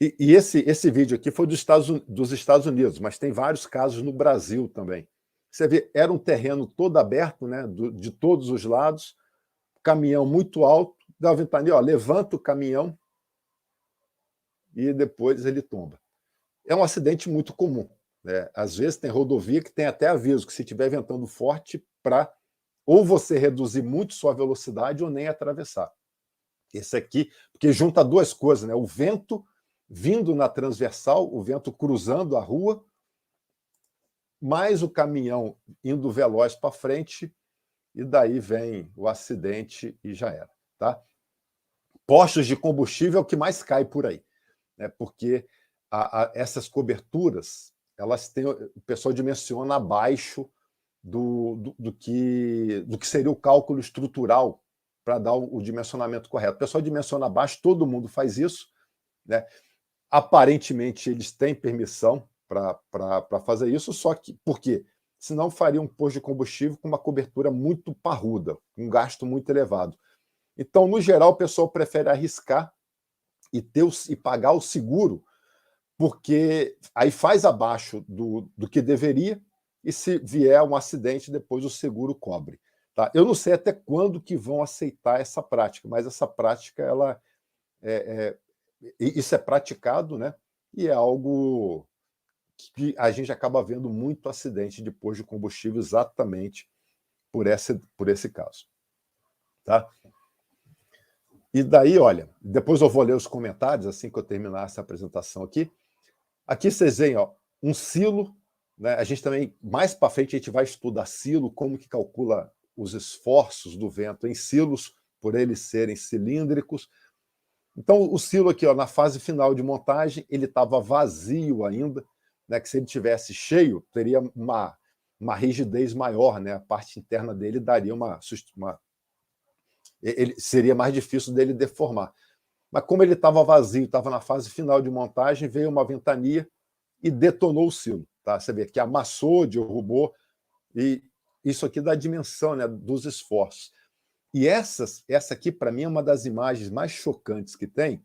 [SPEAKER 1] E esse vídeo aqui foi dos Estados Unidos, mas tem vários casos no Brasil também. Você vê, era um terreno todo aberto, né, de todos os lados, caminhão muito alto, dá uma ventania, ó, levanta o caminhão e depois ele tomba. É um acidente muito comum. Né? Às vezes tem rodovia que tem até aviso que se estiver ventando forte, para ou você reduzir muito sua velocidade ou nem atravessar. Esse aqui, porque junta duas coisas, né? O vento vindo na transversal, o vento cruzando a rua, mais o caminhão indo veloz para frente, e daí vem o acidente e já era. Tá? Postos de combustível é o que mais cai por aí, né? Porque essas coberturas, elas têm, o pessoal dimensiona abaixo do que seria o cálculo estrutural para dar o dimensionamento correto. O pessoal dimensiona abaixo, todo mundo faz isso, né? Aparentemente, eles têm permissão para fazer isso, só que, por quê? Senão faria um posto de combustível com uma cobertura muito parruda, um gasto muito elevado. Então, no geral, o pessoal prefere arriscar e pagar o seguro, porque aí faz abaixo do que deveria, e se vier um acidente, depois o seguro cobre. Tá? Eu não sei até quando que vão aceitar essa prática, mas essa prática, ela isso é praticado, né? E é algo que a gente acaba vendo muito acidente de posto de combustível exatamente por esse caso. Tá? E daí, olha, depois eu vou ler os comentários assim que eu terminar essa apresentação aqui. Aqui vocês veem, ó, um silo, né? A gente também, mais para frente, a gente vai estudar silo, como que calcula os esforços do vento em silos, por eles serem cilíndricos. Então, o silo aqui, ó, na fase final de montagem, ele estava vazio ainda, né, que se ele tivesse cheio, teria uma rigidez maior, né? A parte interna dele daria ele seria mais difícil dele deformar. Mas como ele estava vazio, estava na fase final de montagem, veio uma ventania e detonou o silo. Tá? Você vê que amassou, derrubou, e isso aqui dá a dimensão, né, dos esforços. E essa aqui, para mim, é uma das imagens mais chocantes que tem,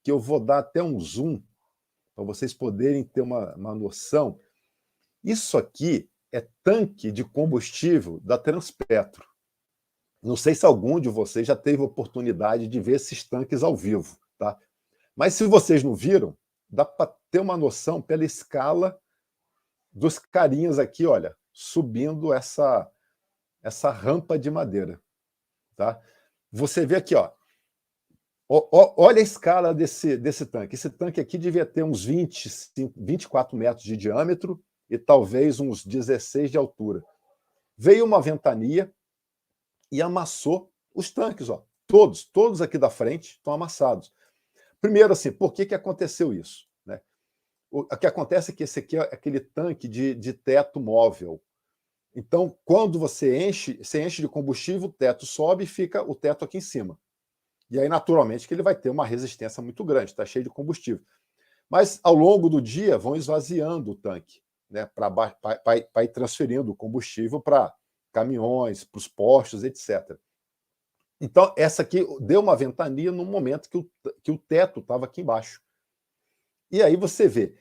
[SPEAKER 1] que eu vou dar até um zoom, para vocês poderem ter uma noção. Isso aqui é tanque de combustível da Transpetro. Não sei se algum de vocês já teve oportunidade de ver esses tanques ao vivo, tá? Mas se vocês não viram, dá para ter uma noção pela escala dos carinhas aqui, olha, subindo essa rampa de madeira, tá? Você vê aqui, ó, olha a escala desse tanque. Esse tanque aqui devia ter uns 24 metros de diâmetro e talvez uns 16 de altura. Veio uma ventania e amassou os tanques, ó. Todos aqui da frente estão amassados. Primeiro, assim, por que aconteceu isso? Né? O que acontece é que esse aqui é aquele tanque de teto móvel. Então, quando você enche de combustível, o teto sobe e fica o teto aqui em cima. E aí, naturalmente, que ele vai ter uma resistência muito grande, está cheio de combustível. Mas, ao longo do dia, vão esvaziando o tanque, né, para ir transferindo o combustível para caminhões, para os postos, etc. Então, essa aqui deu uma ventania no momento que o teto estava aqui embaixo. E aí você vê,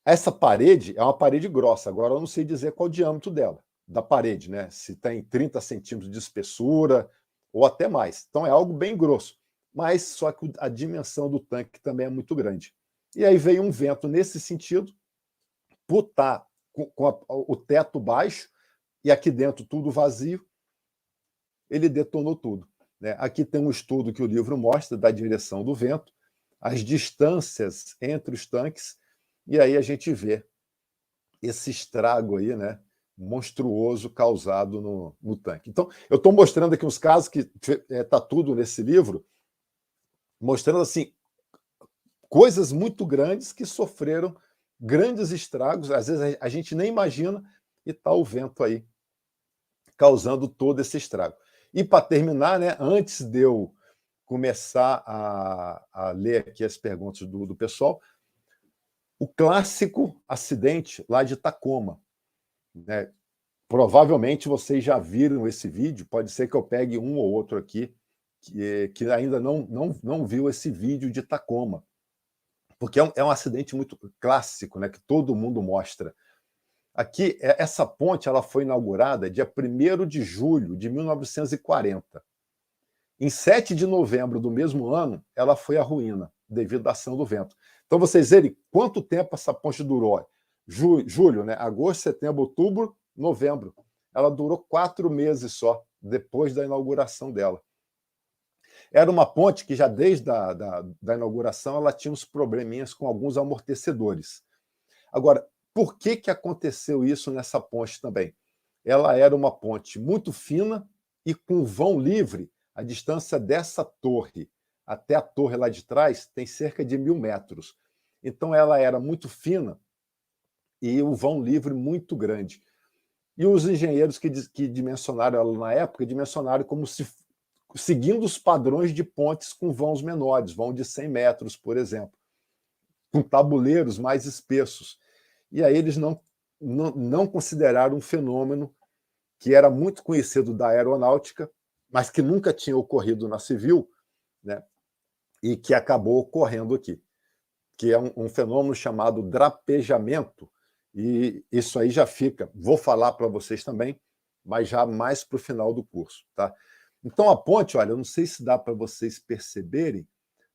[SPEAKER 1] essa parede é uma parede grossa, agora eu não sei dizer qual o diâmetro dela, da parede, né? Se tem 30 centímetros de espessura ou até mais. Então é algo bem grosso, mas só que a dimensão do tanque também é muito grande. E aí veio um vento nesse sentido, por estar com o teto baixo, e aqui dentro tudo vazio, ele detonou tudo. Né? Aqui tem um estudo que o livro mostra da direção do vento, as distâncias entre os tanques, e aí a gente vê esse estrago aí, né, monstruoso causado no tanque. Então, eu estou mostrando aqui uns casos que está tudo nesse livro, mostrando assim coisas muito grandes que sofreram grandes estragos, às vezes a gente nem imagina, e está o vento aí causando todo esse estrago. E para terminar, né, antes de eu começar a ler aqui as perguntas do pessoal, o clássico acidente lá de Tacoma. Né? Provavelmente vocês já viram esse vídeo, pode ser que eu pegue um ou outro aqui que ainda não viu esse vídeo de Tacoma, porque é um acidente muito clássico, né, que todo mundo mostra. Aqui, essa ponte ela foi inaugurada dia 1º de julho de 1940. Em 7 de novembro do mesmo ano, ela foi à ruína, devido à ação do vento. Então, vocês verem quanto tempo essa ponte durou. Julho, né? Agosto, setembro, outubro, novembro. Ela durou 4 meses só, depois da inauguração dela. Era uma ponte que já desde da inauguração ela tinha uns probleminhas com alguns amortecedores. Agora, por que aconteceu isso nessa ponte também? Ela era uma ponte muito fina e com vão livre. A distância dessa torre até a torre lá de trás tem cerca de 1.000 metros. Então, ela era muito fina e o vão livre muito grande. E os engenheiros que dimensionaram ela na época, dimensionaram como se seguindo os padrões de pontes com vãos menores, vão de 100 metros, por exemplo, com tabuleiros mais espessos. E aí eles não consideraram um fenômeno que era muito conhecido da aeronáutica, mas que nunca tinha ocorrido na civil, né? E que acabou ocorrendo aqui, que é um fenômeno chamado drapejamento, e isso aí já fica, vou falar para vocês também, mas já mais para o final do curso. Tá? Então a ponte, olha, eu não sei se dá para vocês perceberem,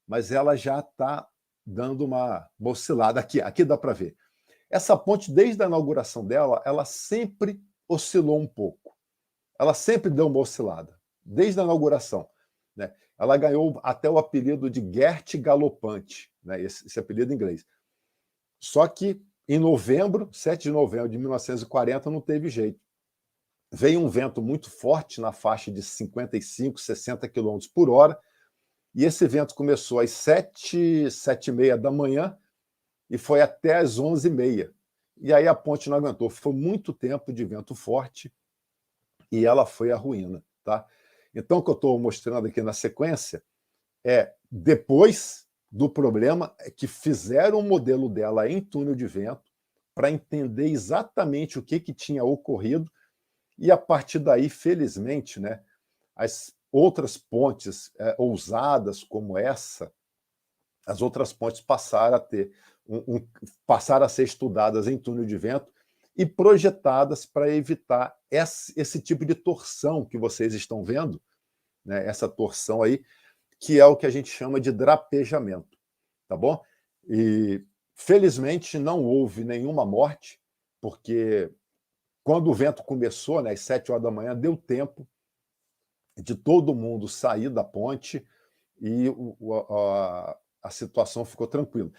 [SPEAKER 1] mas ela já está dando uma oscilada aqui dá para ver. Essa ponte, desde a inauguração dela, ela sempre oscilou um pouco. Ela sempre deu uma oscilada, desde a inauguração. Né? Ela ganhou até o apelido de Gert Galopante, né? esse apelido em inglês. Só que em novembro, 7 de novembro de 1940, não teve jeito. Veio um vento muito forte na faixa de 55, 60 km por hora, e esse vento começou às 7h30 da manhã e foi até às 11h30. E aí a ponte não aguentou. Foi muito tempo de vento forte e ela foi à ruína. Tá? Então, o que eu estou mostrando aqui na sequência é depois do problema que fizeram o modelo dela em túnel de vento para entender exatamente o que tinha ocorrido e, a partir daí, felizmente, né, as outras pontes ousadas como essa, as outras pontes passaram a ter passaram a ser estudadas em túnel de vento e projetadas para evitar esse tipo de torção que vocês estão vendo, né, essa torção aí, que é o que a gente chama de drapejamento, tá bom? E, felizmente, não houve nenhuma morte, porque quando o vento começou, né, às 7h da manhã, deu tempo de todo mundo sair da ponte e a situação ficou tranquila.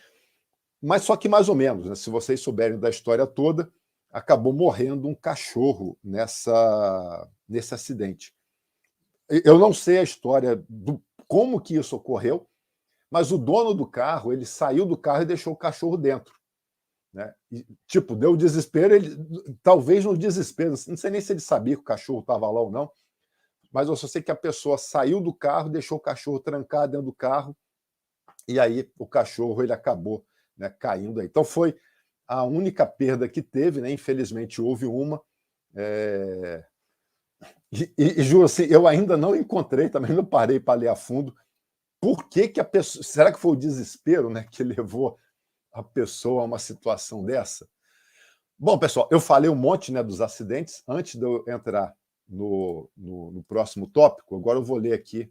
[SPEAKER 1] Mas só que mais ou menos, né, se vocês souberem da história toda, acabou morrendo um cachorro nesse acidente. Eu não sei a história do como que isso ocorreu, mas o dono do carro, ele saiu do carro e deixou o cachorro dentro. Né? E, tipo, deu desespero, talvez no desespero, não sei nem se ele sabia que o cachorro estava lá ou não, mas eu só sei que a pessoa saiu do carro, deixou o cachorro trancado dentro do carro, e aí o cachorro ele acabou, né, caindo aí. Então foi a única perda que teve, né? Infelizmente houve uma. E juro assim, eu ainda não encontrei, também não parei para ler a fundo, por que a pessoa. Será que foi o desespero, né, que levou a pessoa a uma situação dessa? Bom, pessoal, eu falei um monte, né, dos acidentes. Antes de eu entrar no próximo tópico, agora eu vou ler aqui.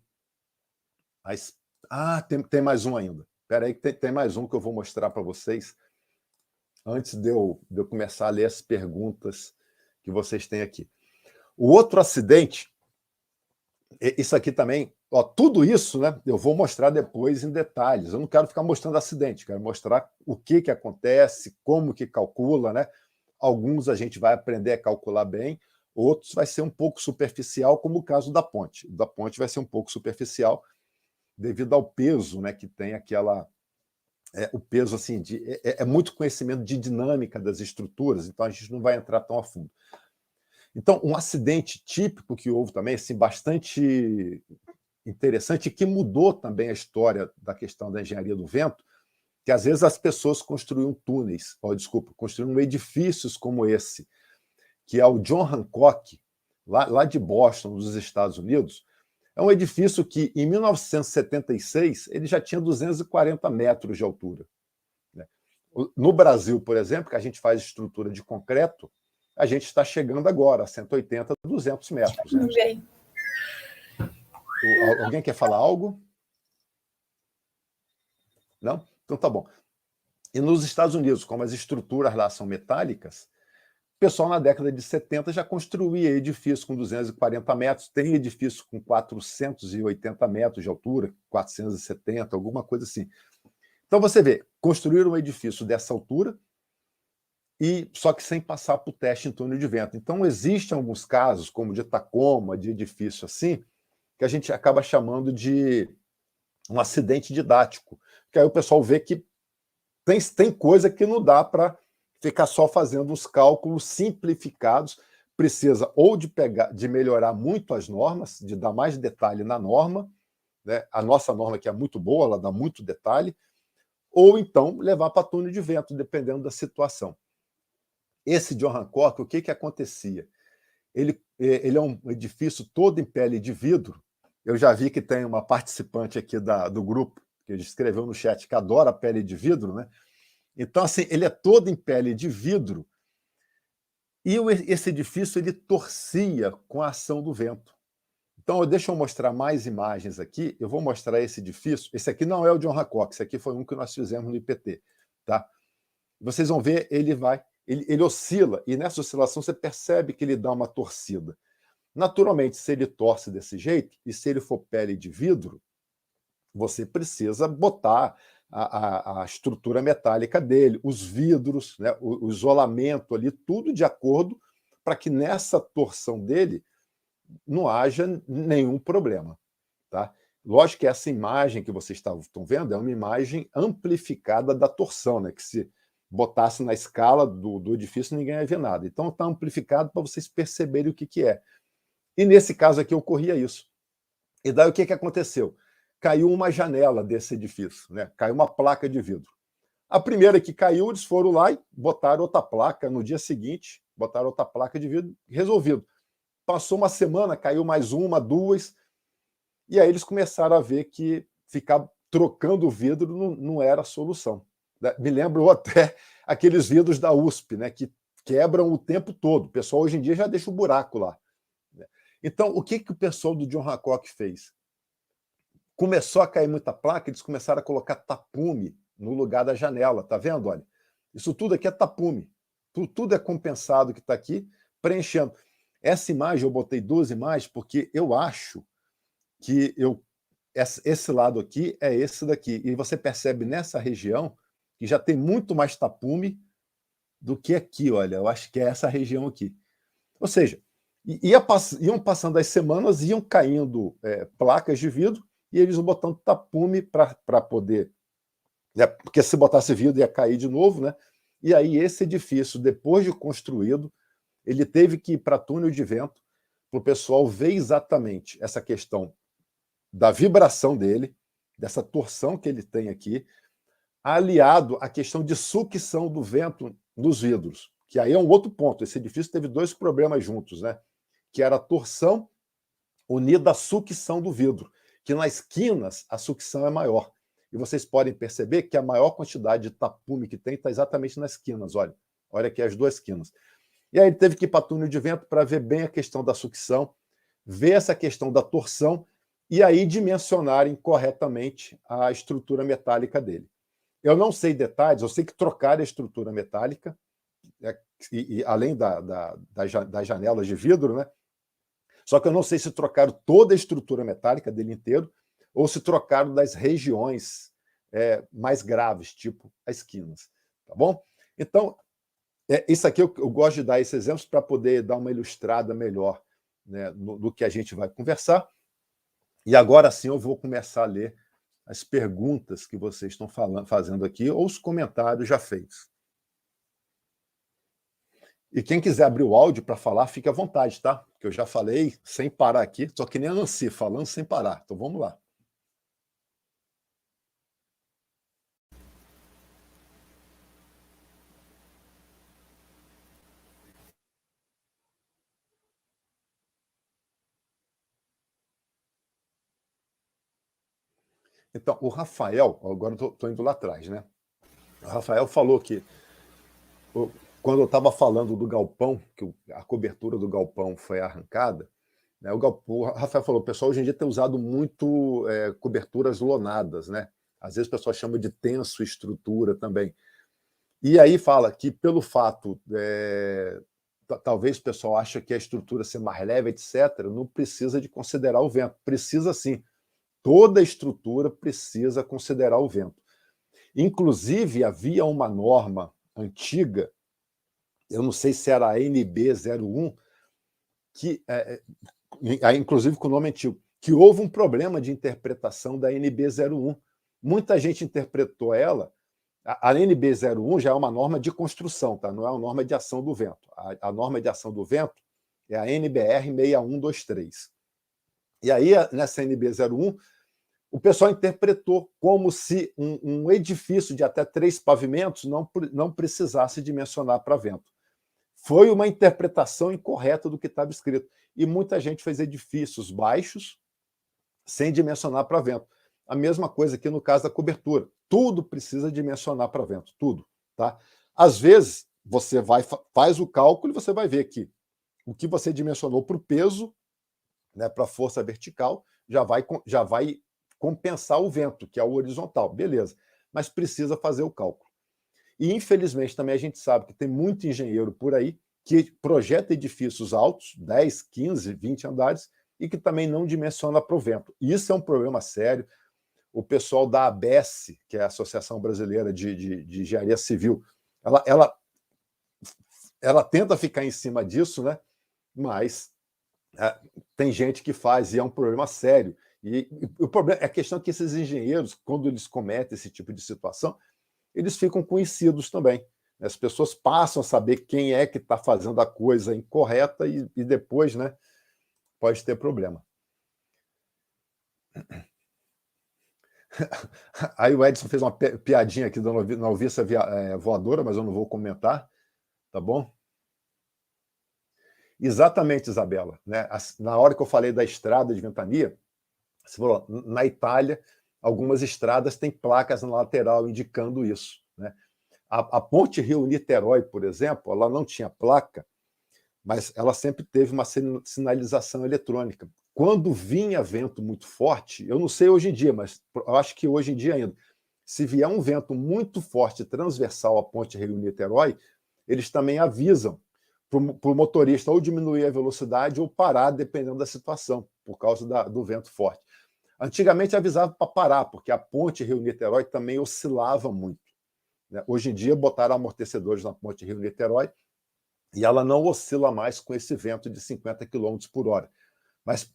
[SPEAKER 1] Tem mais um ainda. Espera aí, que tem mais um que eu vou mostrar para vocês antes de eu começar a ler as perguntas que vocês têm aqui. O outro acidente, isso aqui também, tudo isso, né, eu vou mostrar depois em detalhes. Eu não quero ficar mostrando acidente, quero mostrar o que acontece, como que calcula, né? Alguns a gente vai aprender a calcular bem, outros vai ser um pouco superficial, como o caso da ponte. Da ponte vai ser um pouco superficial devido ao peso, né, que tem aquela... o peso, assim, é muito conhecimento de dinâmica das estruturas, então a gente não vai entrar tão a fundo. Então, um acidente típico que houve também, assim, bastante interessante, que mudou também a história da questão da engenharia do vento, que às vezes as pessoas construíam túneis, construíam edifícios como esse, que é o John Hancock, lá de Boston, nos Estados Unidos. É um edifício que, em 1976, ele já tinha 240 metros de altura. No Brasil, por exemplo, que a gente faz estrutura de concreto, a gente está chegando agora a 180, 200 metros. Né? Alguém quer falar algo? Não? Então tá bom. E nos Estados Unidos, como as estruturas lá são metálicas, o pessoal na década de 70 já construía edifícios com 240 metros, tem edifício com 480 metros de altura, 470, alguma coisa assim. Então você vê, construir um edifício dessa altura, e só que sem passar por teste em túnel de vento. Então, existem alguns casos, como de Tacoma, de edifício assim, que a gente acaba chamando de um acidente didático, que aí o pessoal vê que tem coisa que não dá para ficar só fazendo os cálculos simplificados, precisa ou de melhorar muito as normas, de dar mais detalhe na norma, né? A nossa norma, que é muito boa, ela dá muito detalhe, ou então levar para túnel de vento, dependendo da situação. Esse John Hancock, o que acontecia? Ele é um edifício todo em pele de vidro. Eu já vi que tem uma participante aqui do grupo, que escreveu no chat, que adora a pele de vidro, né? Então, assim, ele é todo em pele de vidro e esse edifício ele torcia com a ação do vento. Então, deixa eu mostrar mais imagens aqui. Eu vou mostrar esse edifício. Esse aqui não é o John Hancock, esse aqui foi um que nós fizemos no IPT. Tá? Vocês vão ver, ele oscila, e nessa oscilação você percebe que ele dá uma torcida. Naturalmente, se ele torce desse jeito, e se ele for pele de vidro, você precisa botar a estrutura metálica dele, os vidros, né, o isolamento ali, tudo de acordo para que nessa torção dele não haja nenhum problema. Tá? Lógico que essa imagem que vocês estão vendo é uma imagem amplificada da torção, né? Que se botasse na escala do edifício, ninguém ia ver nada. Então está amplificado para vocês perceberem o que é. E nesse caso aqui ocorria isso. E daí o que aconteceu? Caiu uma janela desse edifício, né? Caiu uma placa de vidro. A primeira que caiu, eles foram lá e botaram outra placa. No dia seguinte, botaram outra placa de vidro, resolvido. Passou uma semana, caiu mais uma, duas, e aí eles começaram a ver que ficar trocando o vidro não era a solução. Me lembrou até aqueles vidros da USP, né, que quebram o tempo todo. O pessoal hoje em dia já deixa o buraco lá. Então, o que o pessoal do John Hancock fez? Começou a cair muita placa, eles começaram a colocar tapume no lugar da janela. Tá vendo? Olha, isso tudo aqui é tapume. Tudo é compensado que está aqui, preenchendo. Essa imagem, eu botei 2 imagens, porque eu acho que esse lado aqui é esse daqui. E você percebe nessa região que já tem muito mais tapume do que aqui, olha. Eu acho que é essa região aqui. Ou seja, iam passando as semanas, iam caindo placas de vidro, e eles iam botando tapume para poder... Né, porque se botasse vidro ia cair de novo, né? E aí esse edifício, depois de construído, ele teve que ir para túnel de vento para o pessoal ver exatamente essa questão da vibração dele, dessa torção que ele tem aqui, aliado à questão de sucção do vento nos vidros, que aí é um outro ponto. Esse edifício teve 2 problemas juntos, né? Que era a torção unida à sucção do vidro, que nas quinas a sucção é maior. E vocês podem perceber que a maior quantidade de tapume que tem está exatamente nas quinas. Olha aqui as 2 quinas. E aí ele teve que ir para túnel de vento para ver bem a questão da sucção, ver essa questão da torção, e aí dimensionarem corretamente a estrutura metálica dele. Eu não sei detalhes, eu sei que trocaram a estrutura metálica, e além das janelas de vidro, né? Só que eu não sei se trocaram toda a estrutura metálica dele inteiro, ou se trocaram das regiões mais graves, tipo as quinas. Tá bom? Então, isso aqui eu gosto de dar esses exemplos para poder dar uma ilustrada melhor, né, do que a gente vai conversar. E agora sim eu vou começar a ler as perguntas que vocês estão fazendo aqui, ou os comentários já feitos. E quem quiser abrir o áudio para falar, fique à vontade, tá? Porque eu já falei sem parar aqui, só que nem a Nancy, falando sem parar. Então vamos lá. Então, o Rafael, agora eu estou indo lá atrás, né? O Rafael falou que, quando eu estava falando do galpão, que a cobertura do galpão foi arrancada, né, o Rafael falou, o pessoal hoje em dia tem usado muito coberturas lonadas, né? Às vezes o pessoal chama de tenso estrutura também. E aí fala que pelo fato, talvez o pessoal ache que a estrutura ser mais leve, etc., não precisa de considerar o vento. Precisa sim. Toda estrutura precisa considerar o vento. Inclusive, havia uma norma antiga, eu não sei se era a NB01, que, inclusive com o nome antigo, que houve um problema de interpretação da NB01. Muita gente interpretou ela. A NB01 já é uma norma de construção, tá? Não é uma norma de ação do vento. A norma de ação do vento é a NBR 6123. E aí, nessa NB01, o pessoal interpretou como se um edifício de até 3 pavimentos não precisasse dimensionar para vento. Foi uma interpretação incorreta do que estava escrito. E muita gente fez edifícios baixos sem dimensionar para vento. A mesma coisa aqui no caso da cobertura. Tudo precisa dimensionar para vento, tudo. Tá? Às vezes, você faz o cálculo e você vai ver que o que você dimensionou para o peso, né, para a força vertical, já vai compensar o vento, que é o horizontal. Beleza, mas precisa fazer o cálculo. E, infelizmente, também a gente sabe que tem muito engenheiro por aí que projeta edifícios altos, 10, 15, 20 andares, e que também não dimensiona para o vento. Isso é um problema sério. O pessoal da ABS, que é a Associação Brasileira de Engenharia Civil, ela tenta ficar em cima disso, né? Mas tem gente que faz, e é um problema sério. E o problema é a questão que esses engenheiros, quando eles cometem esse tipo de situação, eles ficam conhecidos também. As pessoas passam a saber quem é que está fazendo a coisa incorreta e depois, né, pode ter problema. Aí o Edson fez uma piadinha aqui da noviça voadora, mas eu não vou comentar, tá bom? Exatamente, Isabela. Né? Na hora que eu falei da estrada de Ventania, você falou, na Itália, algumas estradas têm placas na lateral indicando isso. Né? A Ponte Rio-Niterói, por exemplo, ela não tinha placa, mas ela sempre teve uma sinalização eletrônica. Quando vinha vento muito forte, eu não sei hoje em dia, mas eu acho que hoje em dia ainda, se vier um vento muito forte transversal à Ponte Rio-Niterói, eles também avisam para o motorista ou diminuir a velocidade ou parar, dependendo da situação, por causa do vento forte. Antigamente avisava para parar, porque a Ponte Rio-Niterói também oscilava muito. Né? Hoje em dia botaram amortecedores na Ponte Rio-Niterói e ela não oscila mais com esse vento de 50 km por hora.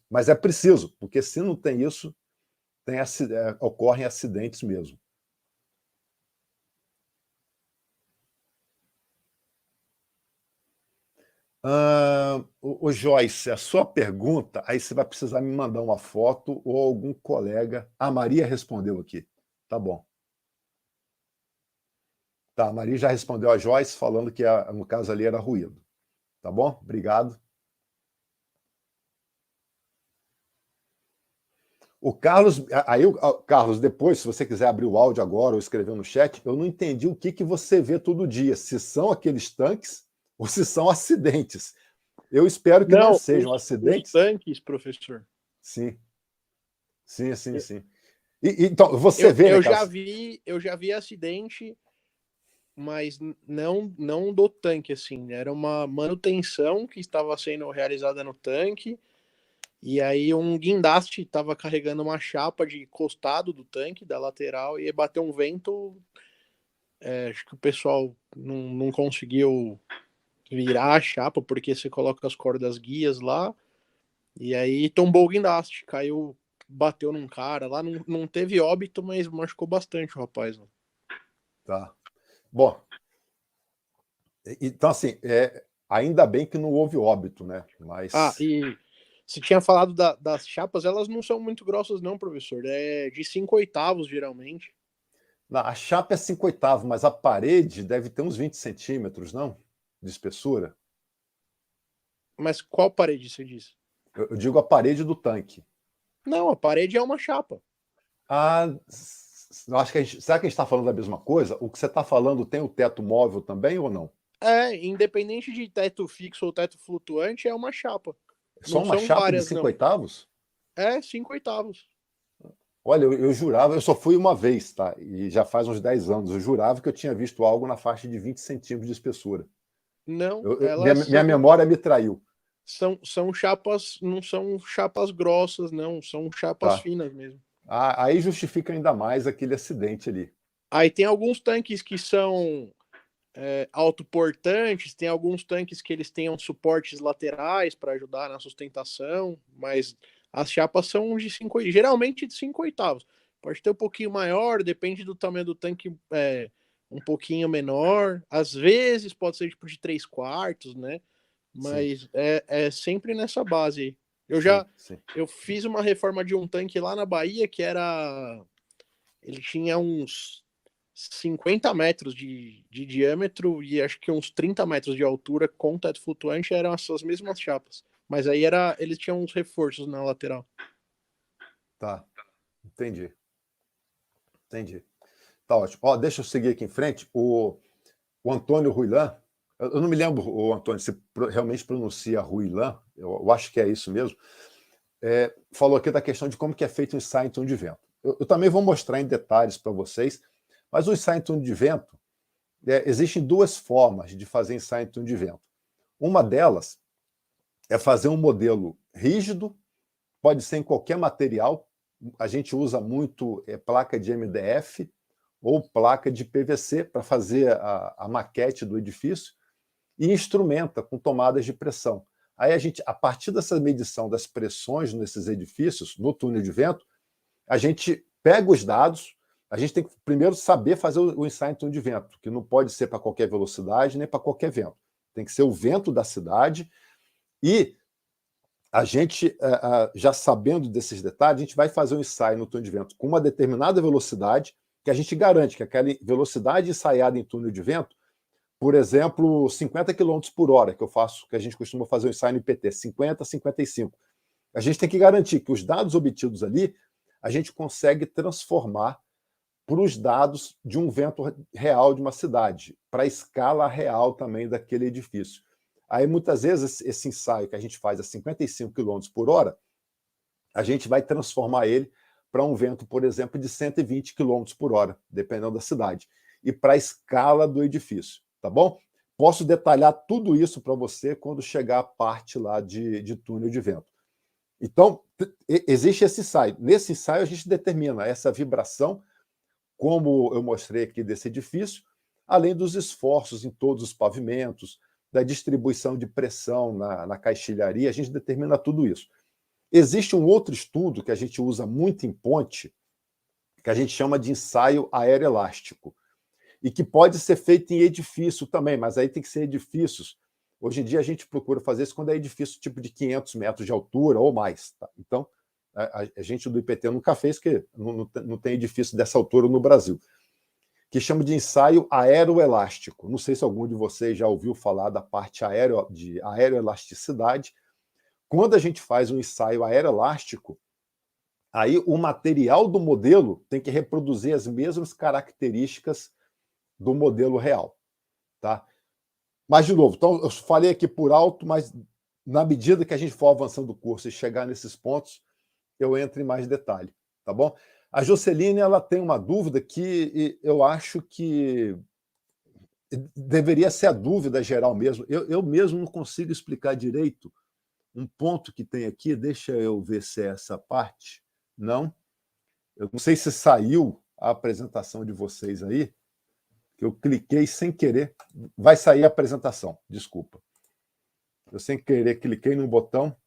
[SPEAKER 1] Mas é preciso, porque se não tem isso, ocorrem acidentes mesmo. O Joyce, a sua pergunta, aí você vai precisar me mandar uma foto ou algum colega. A Maria respondeu aqui. Tá bom. Tá, a Maria já respondeu a Joyce, falando que no caso ali era ruído. Tá bom? Obrigado. O Carlos, Carlos, depois, se você quiser abrir o áudio agora ou escrever no chat, eu não entendi o que você vê todo dia, se são aqueles tanques ou se são acidentes. Eu espero que não sejam acidentes.
[SPEAKER 5] Os tanques, professor.
[SPEAKER 1] Sim. Sim. Então, você vê...
[SPEAKER 5] Eu já vi acidente, mas não do tanque, assim. Era uma manutenção que estava sendo realizada no tanque, e aí um guindaste estava carregando uma chapa de costado do tanque, da lateral, e bateu um vento. Acho que o pessoal não conseguiu virar a chapa, porque você coloca as cordas guias lá, e aí tombou o guindaste, caiu, bateu num cara lá, não teve óbito, mas machucou bastante o rapaz. Né?
[SPEAKER 1] Tá. Bom, então assim, ainda bem que não houve óbito, né? Mas...
[SPEAKER 5] e você tinha falado das chapas, elas não são muito grossas não, professor, é de 5/8 geralmente.
[SPEAKER 1] Não, a chapa é 5/8, mas a parede deve ter uns 20 centímetros, não? De espessura.
[SPEAKER 5] Mas qual parede você diz?
[SPEAKER 1] Eu digo a parede do tanque.
[SPEAKER 5] Não, a parede é uma chapa.
[SPEAKER 1] Acho que será que a gente está falando da mesma coisa? O que você está falando tem o teto móvel também ou não?
[SPEAKER 5] Independente de teto fixo ou teto flutuante, é uma chapa.
[SPEAKER 1] Só uma chapa de 5/8?
[SPEAKER 5] 5/8.
[SPEAKER 1] Olha, eu jurava, eu só fui uma vez, tá? E já faz uns 10 anos. Eu jurava que eu tinha visto algo na faixa de 20 centímetros de espessura.
[SPEAKER 5] Não,
[SPEAKER 1] minha memória me traiu.
[SPEAKER 5] São chapas, não são chapas grossas, não, são chapas finas mesmo.
[SPEAKER 1] Aí justifica ainda mais aquele acidente ali.
[SPEAKER 5] Aí tem alguns tanques que são autoportantes, tem alguns tanques que eles tenham suportes laterais para ajudar na sustentação, mas as chapas são geralmente de 5/8. Pode ter um pouquinho maior, depende do tamanho do tanque, um pouquinho menor. Às vezes pode ser tipo de 3/4, né? Mas é sempre nessa base aí. Eu fiz uma reforma de um tanque lá na Bahia que ele tinha uns 50 metros de diâmetro e acho que uns 30 metros de altura com teto flutuante, eram essas mesmas chapas. Mas aí eles tinham uns reforços na lateral.
[SPEAKER 1] Tá, entendi. Tá ótimo. Deixa eu seguir aqui em frente. O Antônio Ruilan, eu não me lembro, o Antônio, se realmente pronuncia Ruilan, eu acho que é isso mesmo, falou aqui da questão de como que é feito o ensaio em túnel de vento. Eu também vou mostrar em detalhes para vocês, mas o ensaio em túnel de vento, existem duas formas de fazer ensaio em túnel de vento. Uma delas é fazer um modelo rígido, pode ser em qualquer material, a gente usa muito placa de MDF ou placa de PVC para fazer a maquete do edifício, e instrumenta com tomadas de pressão. Aí a gente, a partir dessa medição das pressões nesses edifícios, no túnel de vento, a gente pega os dados, a gente tem que primeiro saber fazer o ensaio em túnel de vento, que não pode ser para qualquer velocidade nem para qualquer vento. Tem que ser o vento da cidade e a gente, já sabendo desses detalhes, a gente vai fazer um ensaio no túnel de vento com uma determinada velocidade, que a gente garante que aquela velocidade ensaiada em túnel de vento, por exemplo, 50 km por hora, que eu faço, que a gente costuma fazer um ensaio no IPT, 50, 55. A gente tem que garantir que os dados obtidos ali, a gente consegue transformar para os dados de um vento real de uma cidade, para a escala real também daquele edifício. Aí, muitas vezes, esse ensaio que a gente faz a 55 km por hora, a gente vai transformar ele para um vento, por exemplo, de 120 km por hora, dependendo da cidade, e para a escala do edifício, tá bom? Posso detalhar tudo isso para você quando chegar a parte lá de túnel de vento. Então, existe esse ensaio. Nesse ensaio, a gente determina essa vibração, como eu mostrei aqui desse edifício, além dos esforços em todos os pavimentos, da distribuição de pressão na caixilharia, a gente determina tudo isso. Existe um outro estudo que a gente usa muito em ponte, que a gente chama de ensaio aeroelástico, e que pode ser feito em edifício também, mas aí tem que ser edifícios. Hoje em dia a gente procura fazer isso quando é edifício tipo de 500 metros de altura ou mais. Tá? Então, a gente do IPT nunca fez, porque não tem edifício dessa altura no Brasil, que chama de ensaio aeroelástico. Não sei se algum de vocês já ouviu falar da parte de aeroelasticidade. Quando a gente faz um ensaio aeroelástico, aí o material do modelo tem que reproduzir as mesmas características do modelo real. Tá? Mas, de novo, então, eu falei aqui por alto, mas na medida que a gente for avançando o curso e chegar nesses pontos, eu entro em mais detalhe. Tá bom? A Joceline, ela tem uma dúvida que eu acho que deveria ser a dúvida geral mesmo. Eu mesmo não consigo explicar direito um ponto que tem aqui. Deixa eu ver se é essa parte. Não. Eu não sei se saiu a apresentação de vocês aí, que eu cliquei sem querer. Vai sair a apresentação, desculpa. Eu sem querer cliquei no botão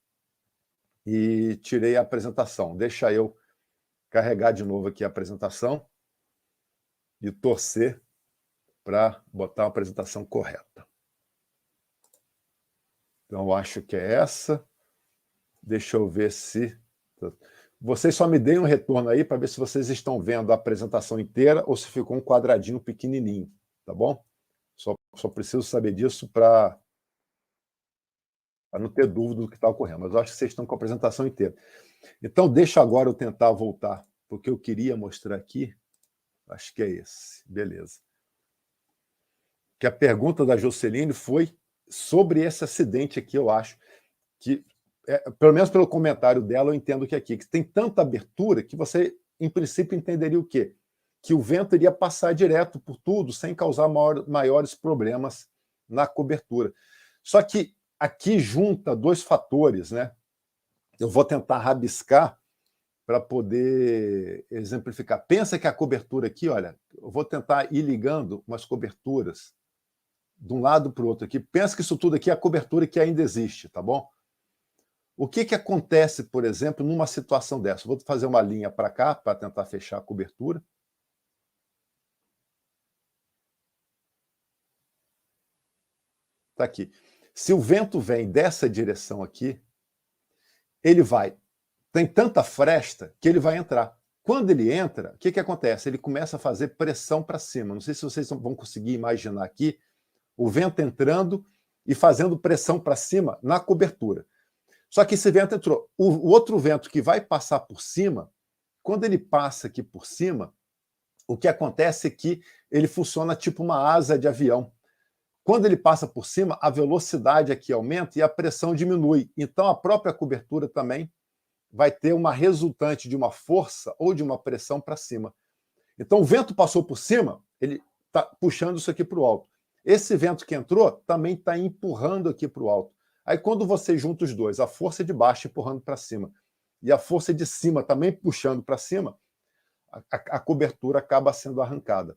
[SPEAKER 1] e tirei a apresentação. Deixa eu carregar de novo aqui a apresentação e torcer para botar a apresentação correta. Então, eu acho que é essa. Deixa eu ver se... Vocês só me deem um retorno aí para ver se vocês estão vendo a apresentação inteira ou se ficou um quadradinho pequenininho, tá bom? Só preciso saber disso para não ter dúvida do que está ocorrendo. Mas eu acho que vocês estão com a apresentação inteira. Então, deixa agora eu tentar voltar, porque eu queria mostrar aqui. Acho que é esse. Beleza. Que a pergunta da Joceline foi sobre esse acidente aqui, eu acho, que, pelo menos pelo comentário dela, eu entendo que aqui, que tem tanta abertura que você, em princípio, entenderia o quê? Que o vento iria passar direto por tudo, sem causar maiores problemas na cobertura. Só que aqui junta dois fatores, né? Eu vou tentar rabiscar para poder exemplificar. Pensa que a cobertura aqui, olha, eu vou tentar ir ligando umas coberturas de um lado para o outro aqui. Pensa que isso tudo aqui é a cobertura que ainda existe, tá bom? O que acontece, por exemplo, numa situação dessa? Vou fazer uma linha para cá, para tentar fechar a cobertura. Está aqui. Se o vento vem dessa direção aqui, ele tem tanta fresta que ele vai entrar. Quando ele entra, o que acontece? Ele começa a fazer pressão para cima. Não sei se vocês vão conseguir imaginar aqui o vento entrando e fazendo pressão para cima na cobertura. Só que esse vento entrou. O outro vento que vai passar por cima, quando ele passa aqui por cima, o que acontece é que ele funciona tipo uma asa de avião. Quando ele passa por cima, a velocidade aqui aumenta e a pressão diminui. Então, a própria cobertura também vai ter uma resultante de uma força ou de uma pressão para cima. Então, o vento passou por cima, ele está puxando isso aqui para o alto. Esse vento que entrou também está empurrando aqui para o alto. Aí, quando você junta os dois, a força de baixo empurrando para cima e a força de cima também puxando para cima, a cobertura acaba sendo arrancada.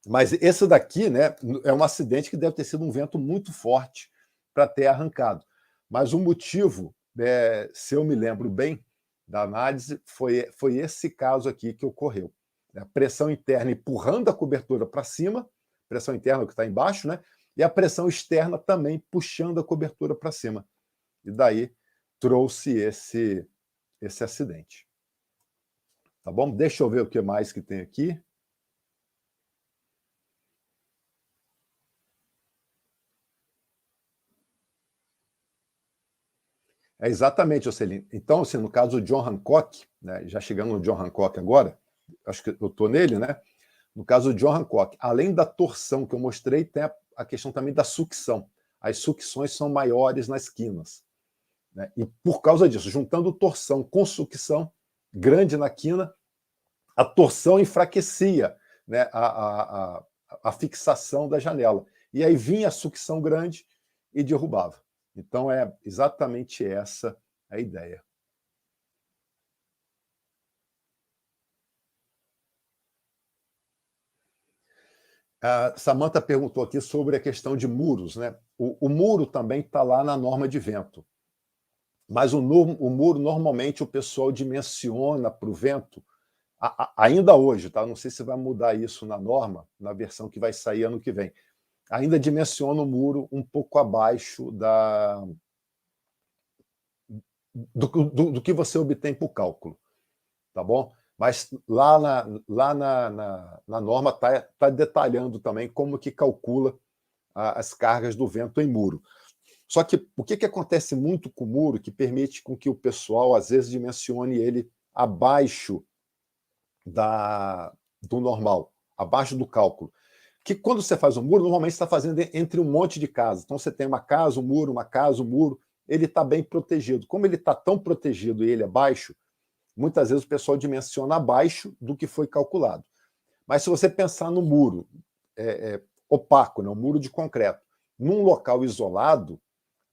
[SPEAKER 1] Mas esse daqui, né, é um acidente que deve ter sido um vento muito forte para ter arrancado. Mas o motivo, se eu me lembro bem da análise, foi esse caso aqui que ocorreu. A pressão interna empurrando a cobertura para cima, pressão interna que está embaixo, né? E a pressão externa também puxando a cobertura para cima. E daí trouxe esse acidente. Tá bom? Deixa eu ver o que mais que tem aqui. Exatamente, Jocelyn. Então, assim, no caso do John Hancock, né, já chegando no John Hancock agora, acho que eu estou nele, né? No caso do John Hancock, além da torção que eu mostrei, tem a questão também da sucção. As sucções são maiores nas quinas, né? E por causa disso, juntando torção com sucção grande na quina, a torção enfraquecia, né, a fixação da janela. E aí vinha a sucção grande e derrubava. Então é exatamente essa a ideia. A Samantha perguntou aqui sobre a questão de muros, né? O muro também está lá na norma de vento. Mas o muro, normalmente, o pessoal dimensiona para o vento, ainda hoje, tá? Não sei se vai mudar isso na norma, na versão que vai sair ano que vem. Ainda dimensiona o muro um pouco abaixo do que você obtém por cálculo, tá bom? Mas lá na norma tá detalhando também como que calcula as cargas do vento em muro. Só que o que acontece muito com o muro que permite com que o pessoal, às vezes, dimensione ele abaixo do normal, abaixo do cálculo? Que quando você faz um muro, normalmente você está fazendo entre um monte de casas. Então você tem uma casa, um muro, uma casa, um muro, ele está bem protegido. Como ele está tão protegido e ele é baixo, muitas vezes o pessoal dimensiona abaixo do que foi calculado. Mas se você pensar no muro opaco, né, um muro de concreto, num local isolado,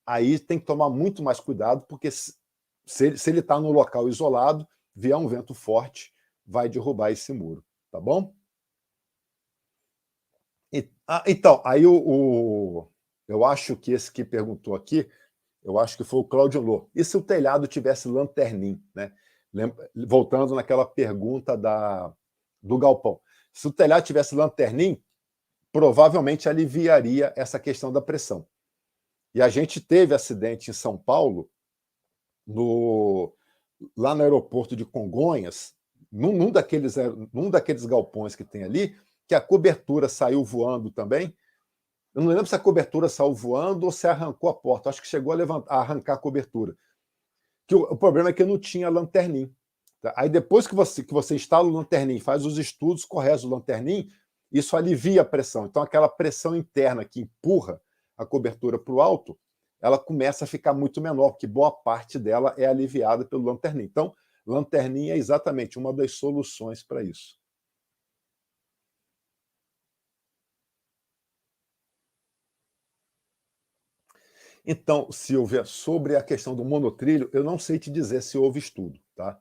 [SPEAKER 1] aí tem que tomar muito mais cuidado, porque se ele está num local isolado, vier um vento forte, vai derrubar esse muro, tá bom? Então, aí eu acho que esse que perguntou aqui, eu acho que foi o Cláudio Lô. E se o telhado tivesse lanternim, né? Voltando naquela pergunta do galpão. Se o telhado tivesse lanternim, provavelmente aliviaria essa questão da pressão. E a gente teve acidente em São Paulo, lá no aeroporto de Congonhas, num daqueles galpões que tem ali, que a cobertura saiu voando também. Eu não lembro se a cobertura saiu voando ou se arrancou a porta. Acho que chegou a arrancar a cobertura. O problema é que não tinha lanternim. Tá? Aí depois que você instala o lanternim, faz os estudos corretos do lanternim, isso alivia a pressão. Então aquela pressão interna que empurra a cobertura para o alto, ela começa a ficar muito menor, porque boa parte dela é aliviada pelo lanternim. Então, lanternim é exatamente uma das soluções para isso. Então, Silvia, sobre a questão do monotrilho, eu não sei te dizer se houve estudo, tá?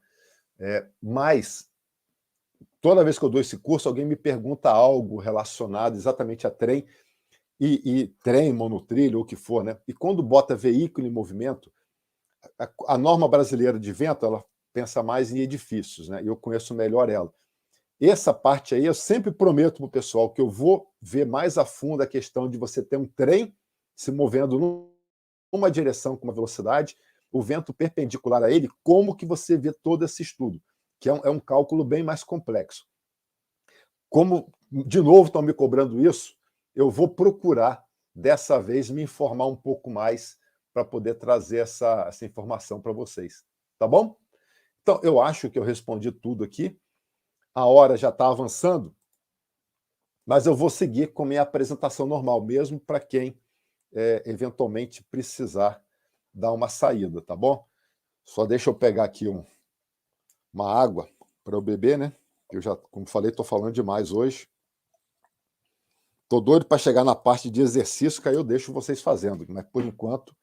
[SPEAKER 1] Mas toda vez que eu dou esse curso, alguém me pergunta algo relacionado exatamente a trem, e trem, monotrilho, ou o que for, né? E quando bota veículo em movimento, a norma brasileira de vento, ela pensa mais em edifícios, né? E eu conheço melhor ela. Essa parte aí, eu sempre prometo para o pessoal que eu vou ver mais a fundo a questão de você ter um trem se movendo numa direção com uma velocidade, o vento perpendicular a ele, como que você vê todo esse estudo, que é um cálculo bem mais complexo. Como, de novo, estão me cobrando isso, eu vou procurar, dessa vez, me informar um pouco mais para poder trazer essa informação para vocês. Tá bom? Então, eu acho que eu respondi tudo aqui. A hora já está avançando, mas eu vou seguir com minha apresentação normal, mesmo para quem eventualmente precisar dar uma saída, tá bom? Só deixa eu pegar aqui uma água para eu beber, né? Eu já, como falei, estou falando demais hoje. Estou doido para chegar na parte de exercício, que aí eu deixo vocês fazendo, mas por enquanto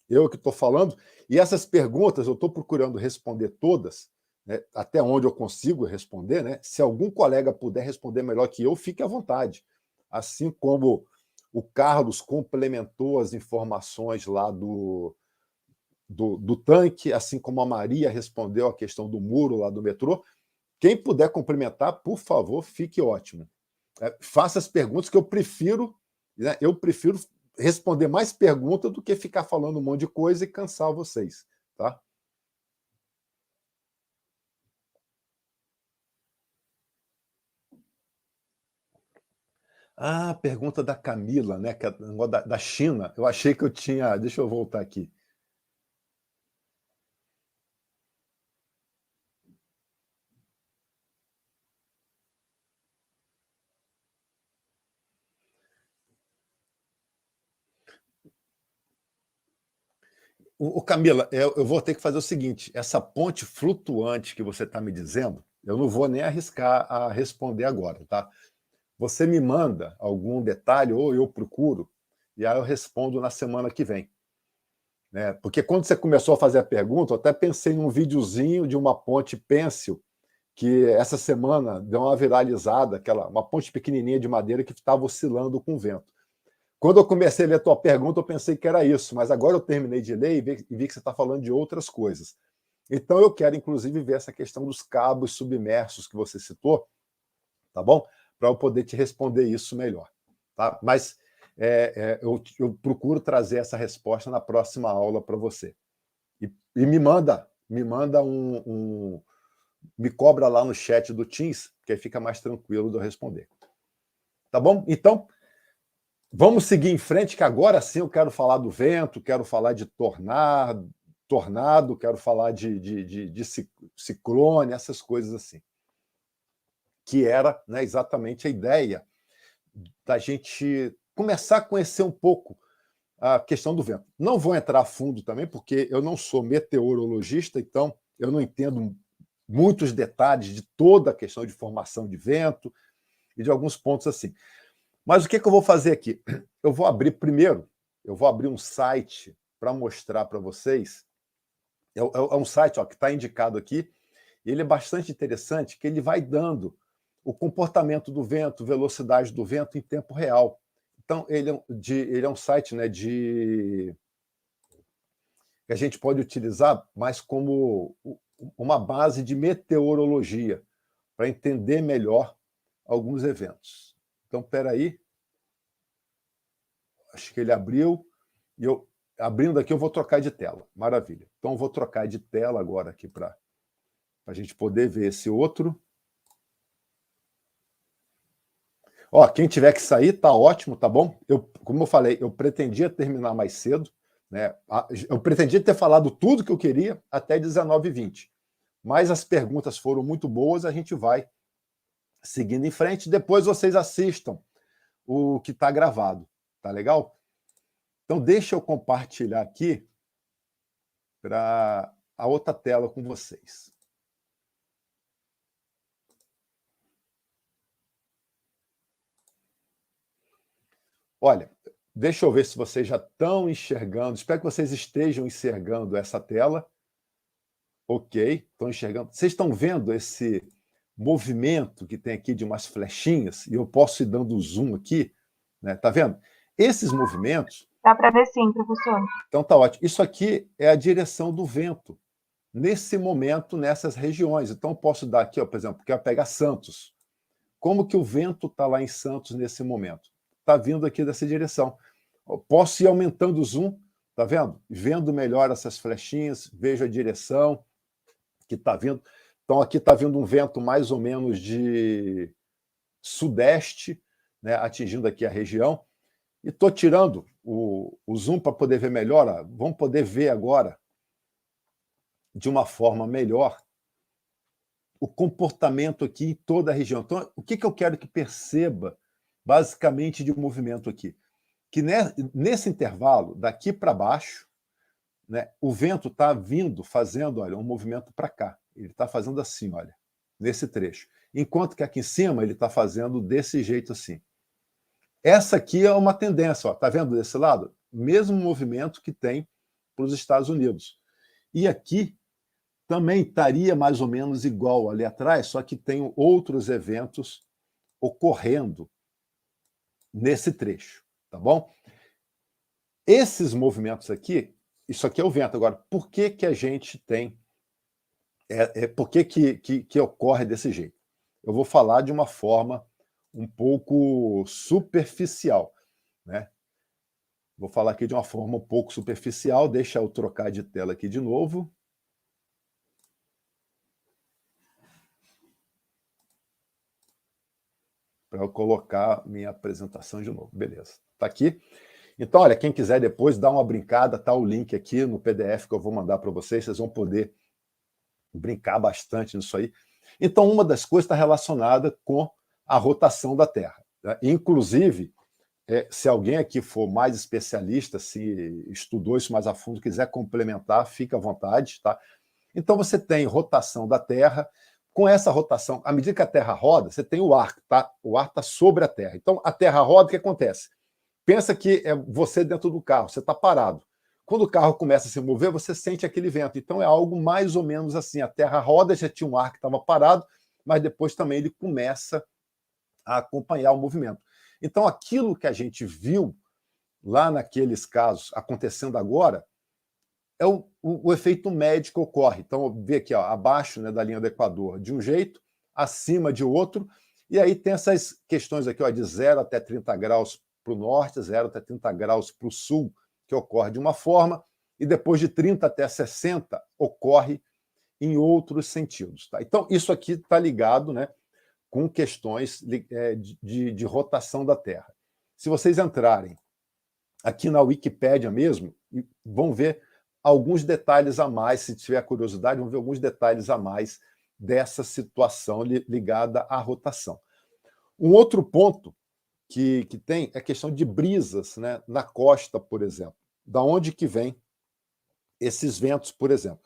[SPEAKER 1] eu que estou falando. E essas perguntas eu estou procurando responder todas, né, até onde eu consigo responder, né? Se algum colega puder responder melhor que eu, fique à vontade. Assim como O Carlos complementou as informações lá do tanque, assim como a Maria respondeu a questão do muro lá do metrô. Quem puder complementar, por favor, fique ótimo. Faça as perguntas, que eu prefiro, né, responder mais perguntas do que ficar falando um monte de coisa e cansar vocês, tá? Ah, pergunta da Camila, né? Que é da China. Eu achei que eu tinha. Deixa eu voltar aqui. Camila, eu vou ter que fazer o seguinte: essa ponte flutuante que você está me dizendo, eu não vou nem arriscar a responder agora, tá? Você me manda algum detalhe, ou eu procuro, e aí eu respondo na semana que vem. Né? Porque quando você começou a fazer a pergunta, eu até pensei num videozinho de uma ponte pêncil, que essa semana deu uma viralizada, uma ponte pequenininha de madeira que estava oscilando com o vento. Quando eu comecei a ler a tua pergunta, eu pensei que era isso, mas agora eu terminei de ler e vi que você está falando de outras coisas. Então eu quero, inclusive, ver essa questão dos cabos submersos que você citou, tá bom? Para eu poder te responder isso melhor. Tá? Mas eu procuro trazer essa resposta na próxima aula para você. E me manda me cobra lá no chat do Teams, que aí fica mais tranquilo de eu responder. Tá bom? Então, vamos seguir em frente, que agora sim eu quero falar do vento, quero falar de tornado, quero falar de ciclone, essas coisas assim. Que era, né, exatamente a ideia da gente começar a conhecer um pouco a questão do vento. Não vou entrar a fundo também, porque eu não sou meteorologista, então eu não entendo muitos detalhes de toda a questão de formação de vento e de alguns pontos assim. Mas o que eu vou fazer aqui? Eu vou abrir um site para mostrar para vocês. É um site que está indicado aqui. Ele é bastante interessante, que ele vai dando o comportamento do vento, velocidade do vento em tempo real. Então, ele é um site, né, que a gente pode utilizar mais como uma base de meteorologia, para entender melhor alguns eventos. Então, espera aí. Acho que ele abriu. E abrindo aqui, eu vou trocar de tela. Maravilha. Então, eu vou trocar de tela agora aqui para a gente poder ver esse outro. Quem tiver que sair, tá ótimo, tá bom? Como eu falei, eu pretendia terminar mais cedo, né? Eu pretendia ter falado tudo que eu queria até 19h20. Mas as perguntas foram muito boas, a gente vai seguindo em frente. Depois vocês assistam o que está gravado, tá legal? Então, deixa eu compartilhar aqui para a outra tela com vocês. Olha, deixa eu ver se vocês já estão enxergando. Espero que vocês estejam enxergando essa tela. Ok, estão enxergando. Vocês estão vendo esse movimento que tem aqui de umas flechinhas? E eu posso ir dando zoom aqui, né? Tá vendo? Esses movimentos...
[SPEAKER 2] Dá para ver sim, professor.
[SPEAKER 1] Então tá ótimo. Isso aqui é a direção do vento nesse momento, nessas regiões. Então eu posso dar aqui, por exemplo, quero pegar Santos. Como que o vento está lá em Santos nesse momento? Está vindo aqui dessa direção. Eu posso ir aumentando o zoom, tá vendo? Vendo melhor essas flechinhas, vejo a direção que está vindo. Então aqui está vindo um vento mais ou menos de sudeste, né, atingindo aqui a região. E estou tirando o zoom para poder ver melhor. Vamos poder ver agora, de uma forma melhor, o comportamento aqui em toda a região. Então, o que eu quero que perceba, basicamente, de movimento aqui? Que nesse intervalo, daqui para baixo, né, o vento está vindo, fazendo, olha, um movimento para cá. Ele está fazendo assim, olha, nesse trecho. Enquanto que aqui em cima ele está fazendo desse jeito assim. Essa aqui é uma tendência, está vendo desse lado? Mesmo movimento que tem para os Estados Unidos. E aqui também estaria mais ou menos igual ali atrás, só que tem outros eventos ocorrendo nesse trecho. Tá bom? Esses movimentos aqui, isso aqui é o vento. Agora, por que que a gente tem... por que ocorre desse jeito? Eu vou falar de uma forma um pouco superficial, né? Vou falar aqui de uma forma um pouco superficial. Deixa eu trocar de tela aqui de novo. Para eu colocar minha apresentação de novo. Beleza, está aqui. Então, olha, quem quiser depois dar uma brincada, tá o link aqui no PDF que eu vou mandar para vocês, vocês vão poder brincar bastante nisso aí. Então, uma das coisas está relacionada com a rotação da Terra, né? Inclusive, se alguém aqui for mais especialista, se estudou isso mais a fundo, quiser complementar, fica à vontade, tá? Então, você tem rotação da Terra. Com essa rotação, à medida que a Terra roda, você tem o ar, tá? O ar está sobre a Terra. Então, a Terra roda, o que acontece? Pensa que é você dentro do carro, você está parado. Quando o carro começa a se mover, você sente aquele vento. Então, é algo mais ou menos assim. A Terra roda, já tinha um ar que estava parado, mas depois também ele começa a acompanhar o movimento. Então, aquilo que a gente viu lá naqueles casos acontecendo agora, é o efeito médio que ocorre. Então, vê aqui, ó, abaixo, né, da linha do Equador de um jeito, acima de outro, e aí tem essas questões aqui, ó, de 0 até 30 graus para o norte, 0 até 30 graus para o sul, que ocorre de uma forma, e depois de 30 até 60 ocorre em outros sentidos. Tá? Então, isso aqui está ligado, né, com questões de rotação da Terra. Se vocês entrarem aqui na Wikipédia mesmo, vão ver alguns detalhes a mais, se tiver curiosidade, vão ver alguns detalhes a mais dessa situação ligada à rotação. Um outro ponto que tem é a questão de brisas, né, na costa, por exemplo. Da onde que vem esses ventos, por exemplo?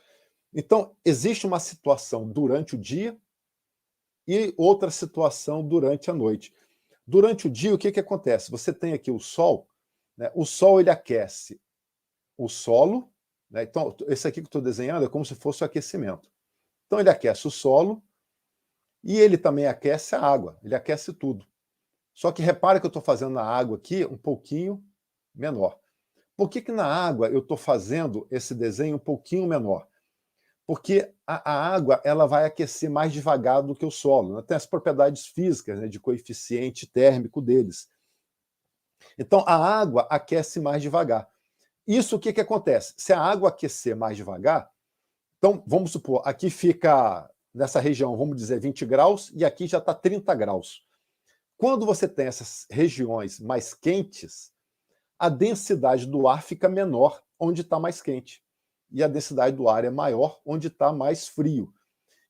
[SPEAKER 1] Então, existe uma situação durante o dia e outra situação durante a noite. Durante o dia, o que acontece? Você tem aqui o Sol, né? O Sol ele aquece o solo, né? Então, esse aqui que eu estou desenhando é como se fosse o aquecimento. Então, ele aquece o solo e ele também aquece a água, ele aquece tudo. Só que repara que eu estou fazendo na água aqui um pouquinho menor. Por que na água eu estou fazendo esse desenho um pouquinho menor? Porque a água ela vai aquecer mais devagar do que o solo, né? Tem as propriedades físicas, né, de coeficiente térmico deles. Então, a água aquece mais devagar. Isso o que acontece? Se a água aquecer mais devagar, então, vamos supor, aqui fica, nessa região, vamos dizer, 20 graus, e aqui já está 30 graus. Quando você tem essas regiões mais quentes, a densidade do ar fica menor onde está mais quente. E a densidade do ar é maior onde está mais frio.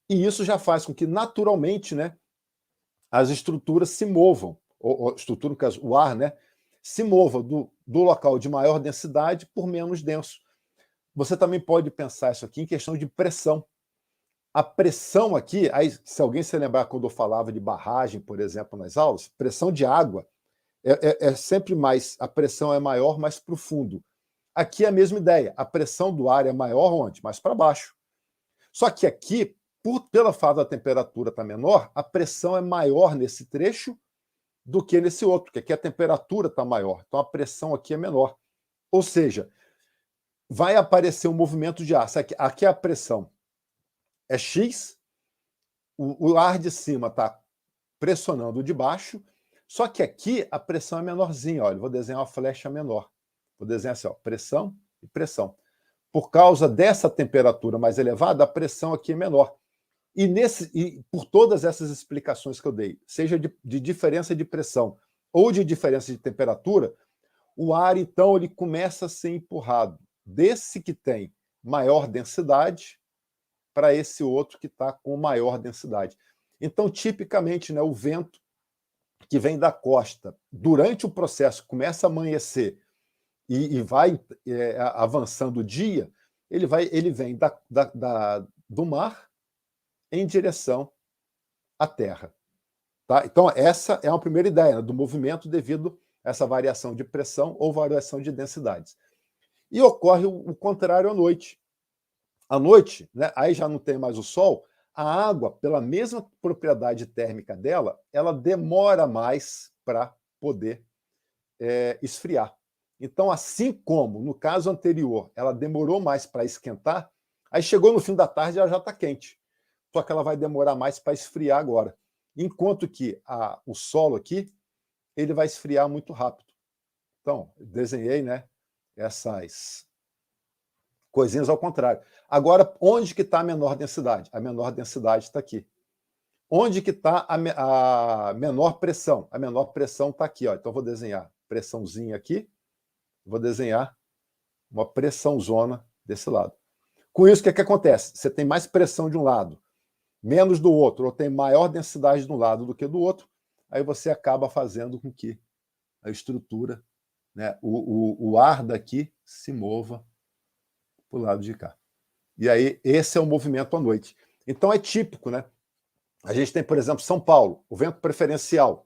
[SPEAKER 1] E isso já faz com que, naturalmente, né, as estruturas se movam, o ar, né, se mova do local de maior densidade por menos denso. Você também pode pensar isso aqui em questão de pressão. A pressão aqui, aí, se alguém se lembrar quando eu falava de barragem, por exemplo, nas aulas, pressão de água é sempre mais, a pressão é maior, mais para o fundo. Aqui é a mesma ideia, a pressão do ar é maior onde? Mais para baixo. Só que aqui, pela fato da temperatura estar menor, a pressão é maior nesse trecho do que nesse outro, porque aqui a temperatura está maior, então a pressão aqui é menor. Ou seja, vai aparecer um movimento de ar. Aqui a pressão é X, o ar de cima está pressionando o de baixo, só que aqui a pressão é menorzinha. Olha, vou desenhar uma flecha menor. Vou desenhar assim, ó, pressão e pressão. Por causa dessa temperatura mais elevada, a pressão aqui é menor. E por todas essas explicações que eu dei, seja de diferença de pressão ou de diferença de temperatura, o ar, então, ele começa a ser empurrado desse que tem maior densidade para esse outro que está com maior densidade. Então, tipicamente, né, o vento que vem da costa, durante o processo, começa a amanhecer e vai avançando o dia, ele vem do mar em direção à Terra. Tá? Então, essa é uma primeira ideia, né, do movimento devido a essa variação de pressão ou variação de densidades. E ocorre o contrário à noite. À noite, né, aí já não tem mais o sol, a água, pela mesma propriedade térmica dela, ela demora mais para poder esfriar. Então, assim como no caso anterior, ela demorou mais para esquentar, aí chegou no fim da tarde ela já está quente. Só que ela vai demorar mais para esfriar agora. Enquanto que o solo aqui, ele vai esfriar muito rápido. Então, desenhei, né, essas coisinhas ao contrário. Agora, onde que está a menor densidade? A menor densidade está aqui. Onde que está a menor pressão? A menor pressão está aqui. Ó. Então, vou desenhar pressãozinha aqui, vou desenhar uma pressãozona desse lado. Com isso, o que acontece? Você tem mais pressão de um lado, menos do outro, ou tem maior densidade de um lado do que do outro, aí você acaba fazendo com que a estrutura, né, o ar daqui se mova para o lado de cá. E aí, esse é o movimento à noite. Então, é típico, né? A gente tem, por exemplo, São Paulo, o vento preferencial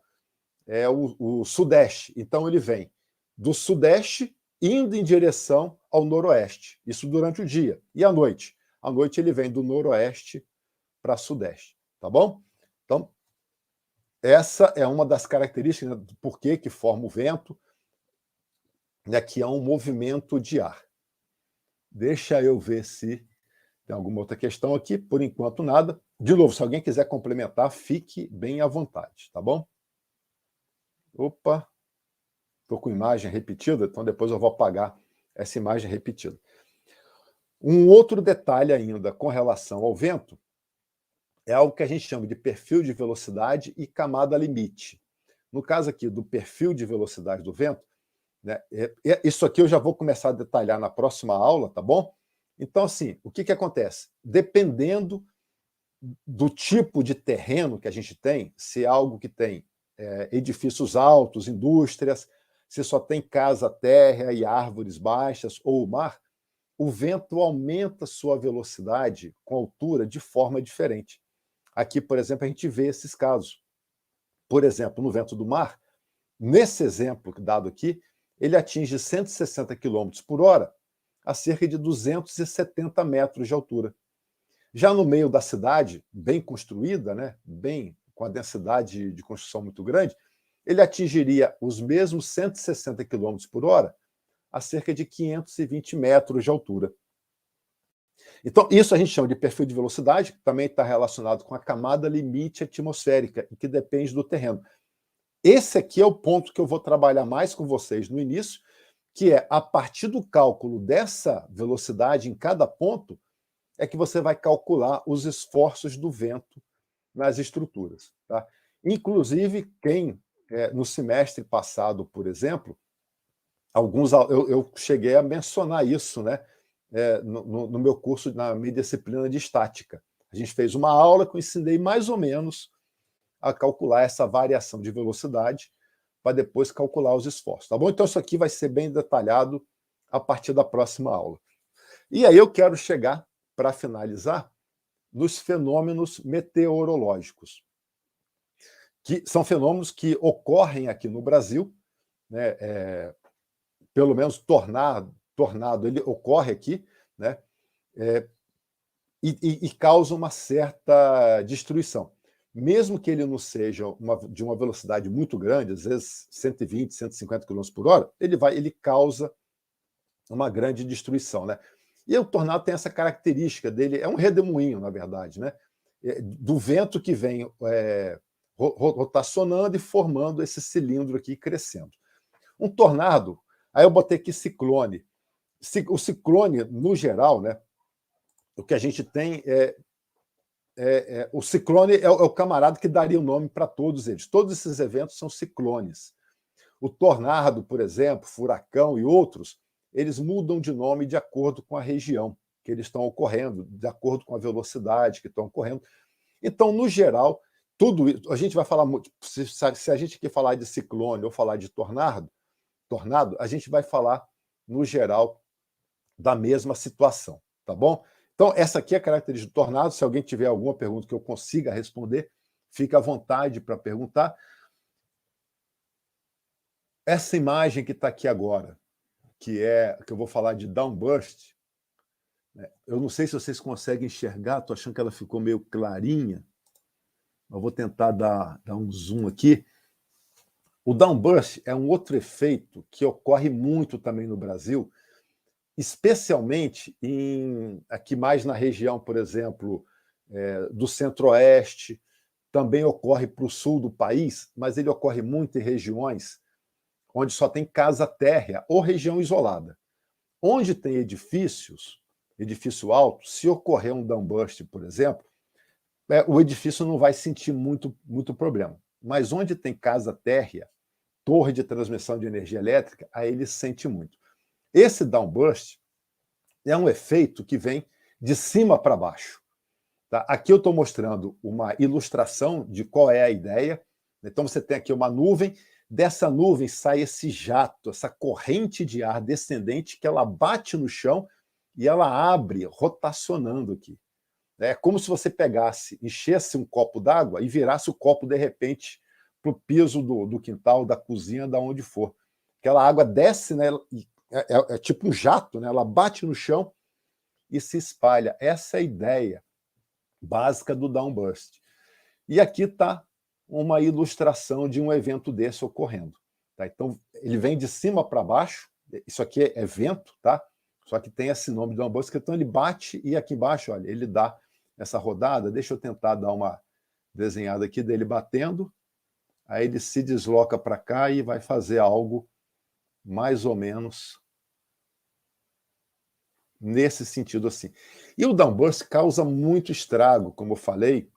[SPEAKER 1] é o sudeste. Então, ele vem do sudeste indo em direção ao noroeste. Isso durante o dia. E à noite? À noite, ele vem do noroeste para sudeste. Tá bom? Então, essa é uma das características, né, do porquê que forma o vento, né, que é um movimento de ar. Deixa eu ver se tem alguma outra questão aqui. Por enquanto, nada. De novo, se alguém quiser complementar, fique bem à vontade, tá bom? Opa, estou com imagem repetida, então depois eu vou apagar essa imagem repetida. Um outro detalhe ainda com relação ao vento é algo que a gente chama de perfil de velocidade e camada limite. No caso aqui do perfil de velocidade do vento, né, isso aqui eu já vou começar a detalhar na próxima aula, tá bom? Então, assim, o que acontece? Dependendo do tipo de terreno que a gente tem, se é algo que tem edifícios altos, indústrias, se só tem casa térrea e árvores baixas ou o mar, o vento aumenta sua velocidade com altura de forma diferente. Aqui, por exemplo, a gente vê esses casos. Por exemplo, no vento do mar, nesse exemplo dado aqui, ele atinge 160 km por hora a cerca de 270 metros de altura. Já no meio da cidade, bem construída, né, bem com a densidade de construção muito grande, ele atingiria os mesmos 160 km por hora a cerca de 520 metros de altura. Então, isso a gente chama de perfil de velocidade, que também está relacionado com a camada limite atmosférica, e que depende do terreno. Esse aqui é o ponto que eu vou trabalhar mais com vocês no início, que é, a partir do cálculo dessa velocidade em cada ponto, é que você vai calcular os esforços do vento nas estruturas. Tá? Inclusive, no semestre passado, por exemplo, eu cheguei a mencionar isso, né, no meu curso, na minha disciplina de estática. A gente fez uma aula que eu ensinei mais ou menos a calcular essa variação de velocidade para depois calcular os esforços. Tá bom? Então, isso aqui vai ser bem detalhado a partir da próxima aula. E aí eu quero chegar, para finalizar, nos fenômenos meteorológicos, que são fenômenos que ocorrem aqui no Brasil, né, pelo menos tornado ele ocorre aqui, né, e causa uma certa destruição. Mesmo que ele não seja de uma velocidade muito grande, às vezes 120, 150 km por hora, ele causa uma grande destruição, né? E o tornado tem essa característica dele, é um redemoinho, na verdade, né? Do vento que vem rotacionando e formando esse cilindro aqui, crescendo. Um tornado, aí eu botei aqui ciclone. O ciclone, no geral, né, o que a gente tem o ciclone é o camarada que daria o nome para todos eles. Todos esses eventos são ciclones. O tornado, por exemplo, furacão e outros, eles mudam de nome de acordo com a região que eles estão ocorrendo, de acordo com a velocidade que estão ocorrendo. Então, no geral, tudo isso, a gente vai falar muito. Se a gente quer falar de ciclone ou falar de tornado, a gente vai falar, no geral, da mesma situação, tá bom? Então, essa aqui é a característica do tornado. Se alguém tiver alguma pergunta que eu consiga responder, fique à vontade para perguntar. Essa imagem que está aqui agora, que eu vou falar de downburst, né? Eu não sei se vocês conseguem enxergar, estou achando que ela ficou meio clarinha, mas vou tentar dar um zoom aqui. O downburst é um outro efeito que ocorre muito também no Brasil, especialmente aqui mais na região, por exemplo, do centro-oeste, também ocorre para o sul do país, mas ele ocorre muito em regiões onde só tem casa térrea ou região isolada. Onde tem edifício alto, se ocorrer um downburst, por exemplo, o edifício não vai sentir muito problema. Mas onde tem casa térrea, torre de transmissão de energia elétrica, aí ele sente muito. Esse downburst é um efeito que vem de cima para baixo. Tá? Aqui eu estou mostrando uma ilustração de qual é a ideia. Então você tem aqui uma nuvem, dessa nuvem sai esse jato, essa corrente de ar descendente que ela bate no chão e ela abre, rotacionando aqui. É como se você pegasse, enchesse um copo d'água e virasse o copo, de repente, para o piso do quintal, da cozinha, da onde for. Aquela água desce, né, é tipo um jato, né, ela bate no chão e se espalha. Essa é a ideia básica do downburst. E aqui está uma ilustração de um evento desse ocorrendo. Tá? Então, ele vem de cima para baixo, isso aqui é vento, tá? Só que tem esse nome de downburst, então ele bate e aqui embaixo, olha, ele dá essa rodada. Deixa eu tentar dar uma desenhada aqui dele batendo, aí ele se desloca para cá e vai fazer algo mais ou menos nesse sentido assim. E o downburst causa muito estrago, como eu falei,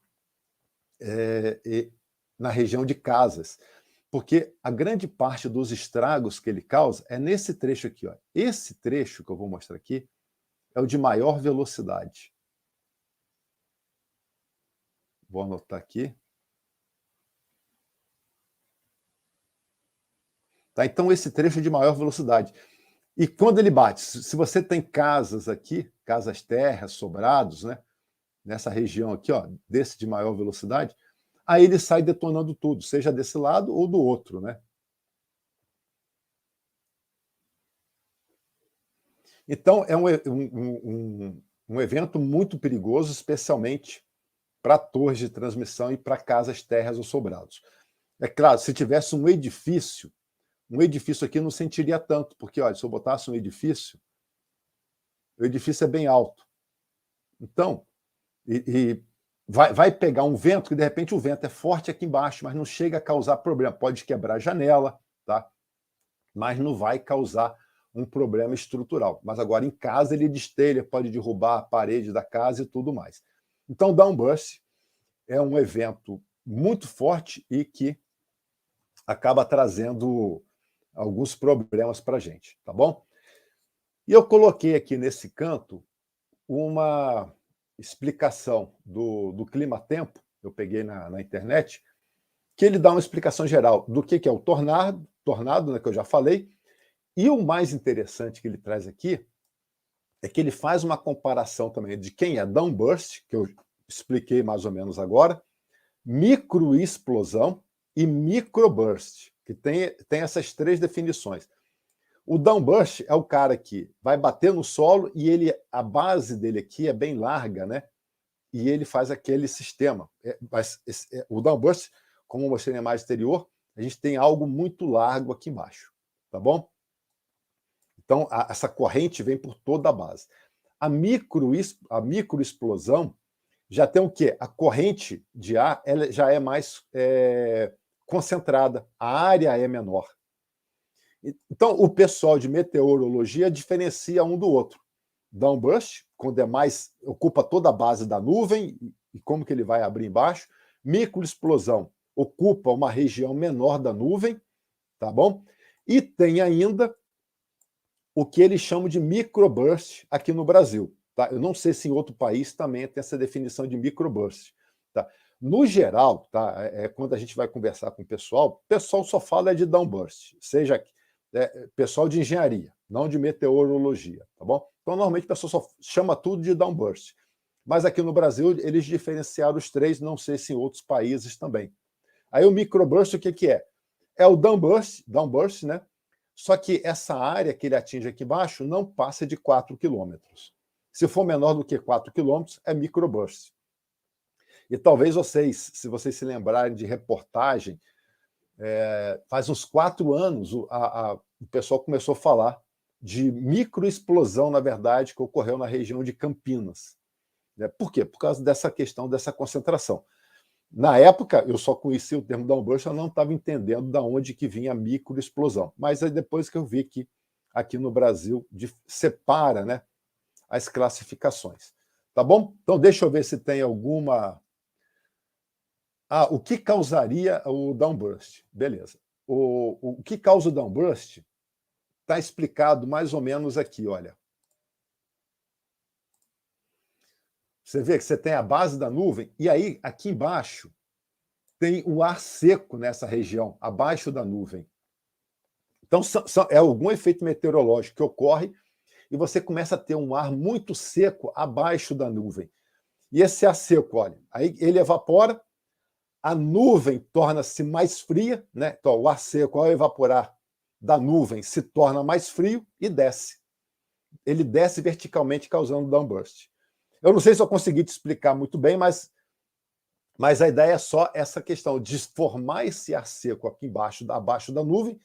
[SPEAKER 1] na região de casas, porque a grande parte dos estragos que ele causa é nesse trecho aqui. Ó. Esse trecho que eu vou mostrar aqui é o de maior velocidade. Vou anotar aqui. Tá? Então, esse trecho é de maior velocidade. E quando ele bate, se você tem casas aqui, casas térreas, sobrados, né, nessa região aqui, ó, desse de maior velocidade, aí ele sai detonando tudo, seja desse lado ou do outro, né? Então, é um evento muito perigoso, especialmente para torres de transmissão e para casas térreas ou sobrados. É claro, se tivesse um edifício aqui não sentiria tanto, porque, olha, se eu botasse um edifício, o edifício é bem alto. Então, vai pegar um vento, que de repente o vento é forte aqui embaixo, mas não chega a causar problema. Pode quebrar a janela, tá? Mas não vai causar um problema estrutural. Mas agora em casa ele destelha, pode derrubar a parede da casa e tudo mais. Então, downburst é um evento muito forte e que acaba trazendo alguns problemas para a gente, tá bom? E eu coloquei aqui nesse canto uma explicação do clima-tempo, eu peguei na internet, que ele dá uma explicação geral do que é o tornado, né, que eu já falei, e o mais interessante que ele traz aqui é que ele faz uma comparação também de quem é downburst, que eu expliquei mais ou menos agora, microexplosão e microburst, que tem essas três definições. O downburst é o cara que vai bater no solo e a base dele aqui é bem larga, né? E ele faz aquele sistema. O downburst, como eu mostrei na imagem exterior, a gente tem algo muito largo aqui embaixo, tá bom? Então, essa corrente vem por toda a base. A microexplosão já tem o quê? A corrente de ar ela já é mais concentrada, a área é menor. Então, o pessoal de meteorologia diferencia um do outro. Downburst, quando é mais, ocupa toda a base da nuvem, e como que ele vai abrir embaixo. Microexplosão ocupa uma região menor da nuvem, tá bom? E tem ainda o que eles chamam de microburst aqui no Brasil. Tá? Eu não sei se em outro país também tem essa definição de microburst. Tá? No geral, tá? Quando a gente vai conversar com o pessoal só fala de downburst, seja pessoal de engenharia, não de meteorologia, tá bom? Então, normalmente, o pessoal só chama tudo de downburst. Mas aqui no Brasil, eles diferenciaram os três, não sei se em outros países também. Aí o microburst, o que é? É o downburst, né? Só que essa área que ele atinge aqui embaixo não passa de 4 quilômetros. Se for menor do que 4 quilômetros, é microburst. E talvez vocês, se vocês se lembrarem de reportagem faz uns 4 anos, o pessoal começou a falar de microexplosão, na verdade, que ocorreu na região de Campinas. Por quê? Por causa dessa questão, dessa concentração. Na época, eu só conhecia o termo downburst, eu não estava entendendo de onde que vinha a microexplosão. Mas aí depois que eu vi que aqui no Brasil separa, né, as classificações. Tá bom? Então, deixa eu ver se tem alguma... o que causaria o downburst? Beleza. O que causa o downburst está explicado mais ou menos aqui, olha. Você vê que você tem a base da nuvem, e aí, aqui embaixo, tem o ar seco nessa região, abaixo da nuvem. Então, é algum efeito meteorológico que ocorre e você começa a ter um ar muito seco abaixo da nuvem. E esse ar seco, olha, aí ele evapora, a nuvem torna-se mais fria, né? Então, o ar seco, ao evaporar da nuvem, se torna mais frio e desce. Ele desce verticalmente, causando downburst. Eu não sei se eu consegui te explicar muito bem, mas a ideia é só essa questão de formar esse ar seco aqui embaixo, abaixo da nuvem,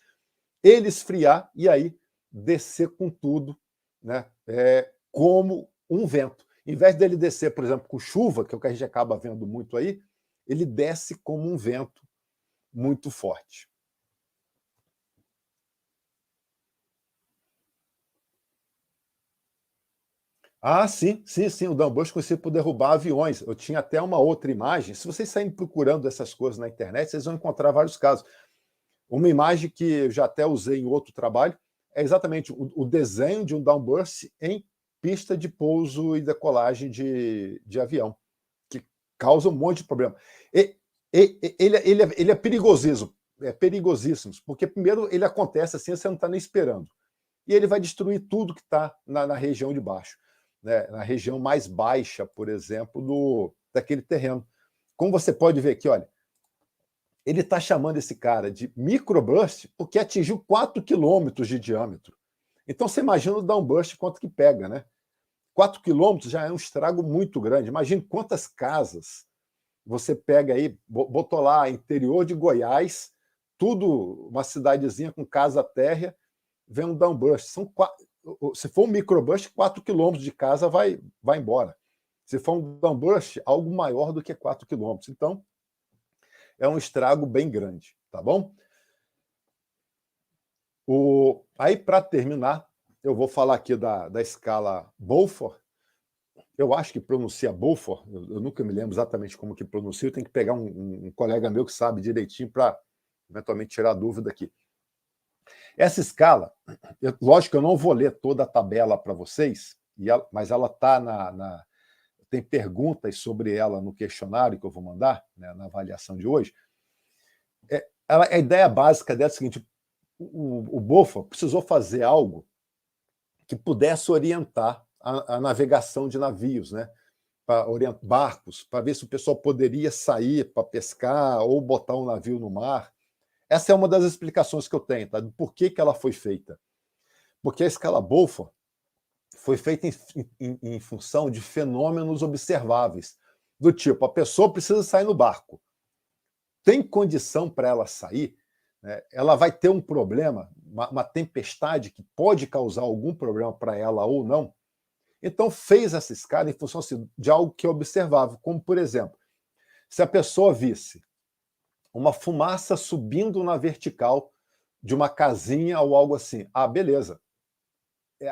[SPEAKER 1] ele esfriar e aí descer com tudo, né? Como um vento. Em vez dele descer, por exemplo, com chuva, que é o que a gente acaba vendo muito aí, ele desce como um vento muito forte. Sim, o downburst conhecido por derrubar aviões. Eu tinha até uma outra imagem. Se vocês saírem procurando essas coisas na internet, vocês vão encontrar vários casos. Uma imagem que eu já até usei em outro trabalho é exatamente o desenho de um downburst em pista de pouso e decolagem de avião, que causa um monte de problema. Ele é perigosíssimo, porque primeiro ele acontece assim, você não está nem esperando. E ele vai destruir tudo que está na região de baixo, né? Na região mais baixa, por exemplo, daquele terreno. Como você pode ver aqui, olha, ele está chamando esse cara de microburst porque atingiu 4 quilômetros de diâmetro. Então você imagina o downburst quanto que pega, né? 4 quilômetros já é um estrago muito grande. Imagine quantas casas você pega aí, botou lá interior de Goiás, tudo uma cidadezinha com casa térrea, vem um downburst. Se for um microburst, 4 quilômetros de casa vai embora. Se for um downburst, algo maior do que 4 quilômetros. Então, é um estrago bem grande, tá bom? Aí, para terminar, eu vou falar aqui da escala Beaufort. Eu acho que pronuncia Beaufort, eu nunca me lembro exatamente como que pronuncia, eu tenho que pegar um colega meu que sabe direitinho para eventualmente tirar a dúvida aqui. Essa escala, lógico que eu não vou ler toda a tabela para vocês, mas ela está tem perguntas sobre ela no questionário que eu vou mandar, né, na avaliação de hoje. A ideia básica dela é a seguinte: o Beaufort precisou fazer algo que pudesse orientar a navegação de navios, né, para orientar barcos, para ver se o pessoal poderia sair para pescar ou botar um navio no mar. Essa é uma das explicações que eu tenho, tá? Do porquê que ela foi feita. Porque a escala Beaufort foi feita em função de fenômenos observáveis, do tipo, a pessoa precisa sair no barco. Tem condição para ela sair, né? Ela vai ter um problema, uma tempestade que pode causar algum problema para ela ou não. Então, fez essa escala em função assim, de algo que é observável, como, por exemplo, se a pessoa visse uma fumaça subindo na vertical de uma casinha ou algo assim. Beleza.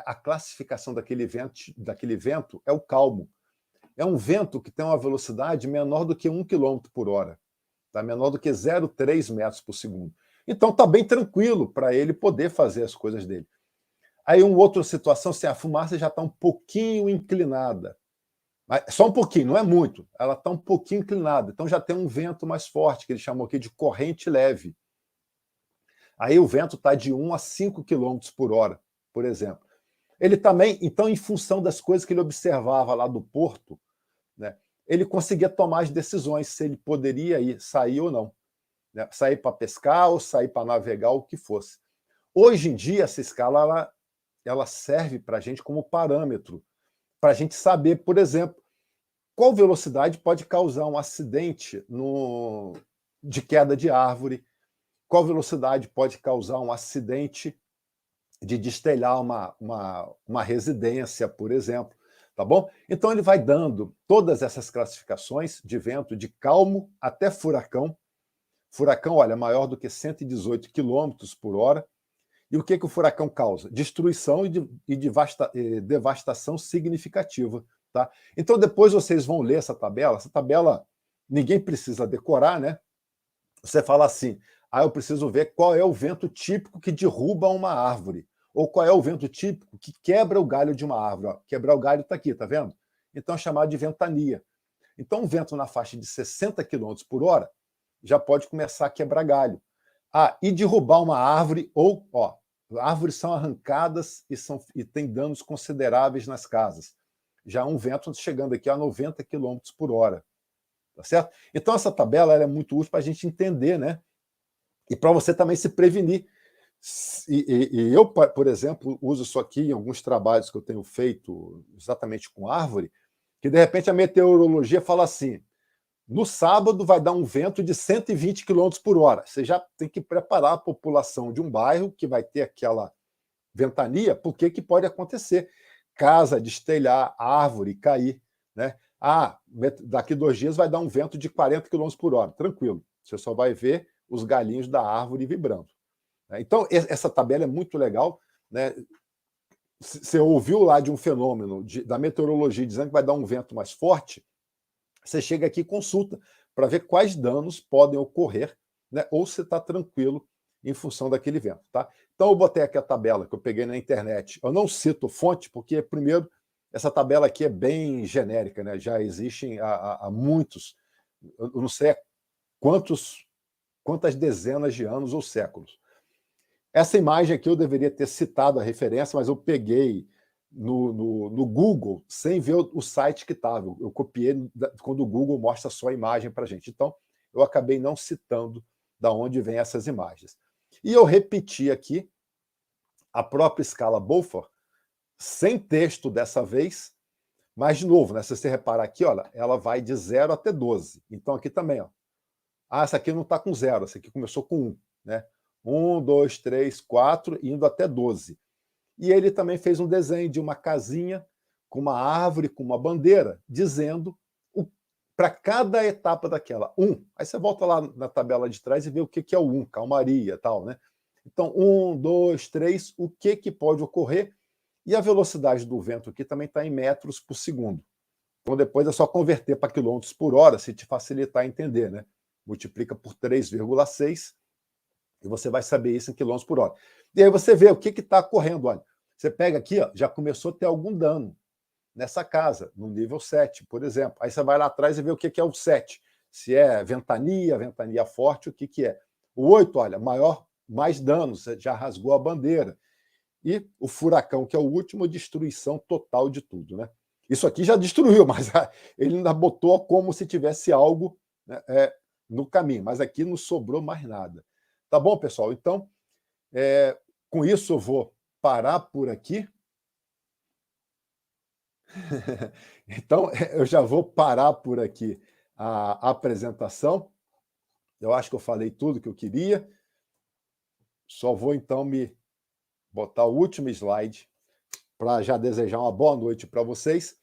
[SPEAKER 1] A classificação daquele vento é o calmo. É um vento que tem uma velocidade menor do que 1 km por hora, tá? Menor do que 0,3 metros por segundo. Então está bem tranquilo para ele poder fazer as coisas dele. Aí uma outra situação, se a fumaça já está um pouquinho inclinada, só um pouquinho, não é muito, ela está um pouquinho inclinada, então já tem um vento mais forte, que ele chamou aqui de corrente leve. Aí o vento está de 1 a 5 km por hora, por exemplo. Ele também, então, em função das coisas que ele observava lá do porto, né, ele conseguia tomar as decisões se ele poderia sair ou não, né, sair para pescar ou sair para navegar, o que fosse. Hoje em dia, essa escala ela serve para a gente como parâmetro, para a gente saber, por exemplo, qual velocidade pode causar um acidente de queda de árvore, qual velocidade pode causar um acidente de destelhar uma residência, por exemplo, tá bom? Então ele vai dando todas essas classificações de vento, de calmo até furacão. Furacão, olha, maior do que 118 quilômetros por hora. E o que o furacão causa? Destruição e devastação significativa, tá? Então depois vocês vão ler essa tabela ninguém precisa decorar, né? Você fala assim, eu preciso ver qual é o vento típico que derruba uma árvore, ou qual é o vento típico que quebra o galho de uma árvore. Ó, quebrar o galho está aqui, tá vendo? Então é chamado de ventania. Então um vento na faixa de 60 km por hora já pode começar a quebrar galho. E derrubar uma árvore, árvores são arrancadas e tem danos consideráveis nas casas. Já um vento chegando aqui a 90 km por hora. Tá certo? Então essa tabela é muito útil para a gente entender, né? E para você também se prevenir. E eu, por exemplo, uso isso aqui em alguns trabalhos que eu tenho feito exatamente com árvore, que de repente a meteorologia fala assim, no sábado vai dar um vento de 120 km por hora. Você já tem que preparar a população de um bairro que vai ter aquela ventania, porque que pode acontecer. Casa destelhar, árvore cair, né? Daqui 2 dias vai dar um vento de 40 km por hora. Tranquilo. Você só vai ver os galhinhos da árvore vibrando. Então, essa tabela é muito legal, né? Você ouviu lá de um fenômeno da meteorologia dizendo que vai dar um vento mais forte, você chega aqui e consulta para ver quais danos podem ocorrer, né? Ou se está tranquilo em função daquele vento. Tá? Então, eu botei aqui a tabela que eu peguei na internet. Eu não cito fonte, porque, primeiro, essa tabela aqui é bem genérica, né? Já existem há muitos, eu não sei quantas dezenas de anos ou séculos. Essa imagem aqui eu deveria ter citado a referência, mas eu peguei no Google sem ver o site que estava. Eu copiei quando o Google mostra só a imagem para a gente. Então, eu acabei não citando da onde vêm essas imagens. E eu repeti aqui a própria escala Beaufort, sem texto dessa vez, mas, de novo, né, se você reparar aqui, olha, ela vai de 0 até 12. Então, aqui também, ó. Essa aqui não está com 0, essa aqui começou com 1. Né? 1, 2, 3, 4, indo até 12. E ele também fez um desenho de uma casinha com uma árvore, com uma bandeira, dizendo para cada etapa daquela, 1. Aí você volta lá na tabela de trás e vê o que é o 1, calmaria e tal, né? Então, 1, 2, 3, o que pode ocorrer? E a velocidade do vento aqui também está em metros por segundo. Então, depois é só converter para quilômetros por hora, se te facilitar a entender, né? Multiplica por 3,6 e você vai saber isso em quilômetros por hora. E aí você vê o que está ocorrendo. Olha, você pega aqui, ó, já começou a ter algum dano nessa casa, no nível 7, por exemplo. Aí você vai lá atrás e vê o que é o 7. Se é ventania forte, o que é. O 8, olha, mais danos, já rasgou a bandeira. E o furacão, que é o último, destruição total de tudo. Né? Isso aqui já destruiu, mas ele ainda botou como se tivesse algo, né, no caminho. Mas aqui não sobrou mais nada. Tá bom, pessoal? Então, com isso eu vou parar por aqui. Então, eu já vou parar por aqui a apresentação. Eu acho que eu falei tudo que eu queria. Só vou, então, me botar o último slide para já desejar uma boa noite para vocês.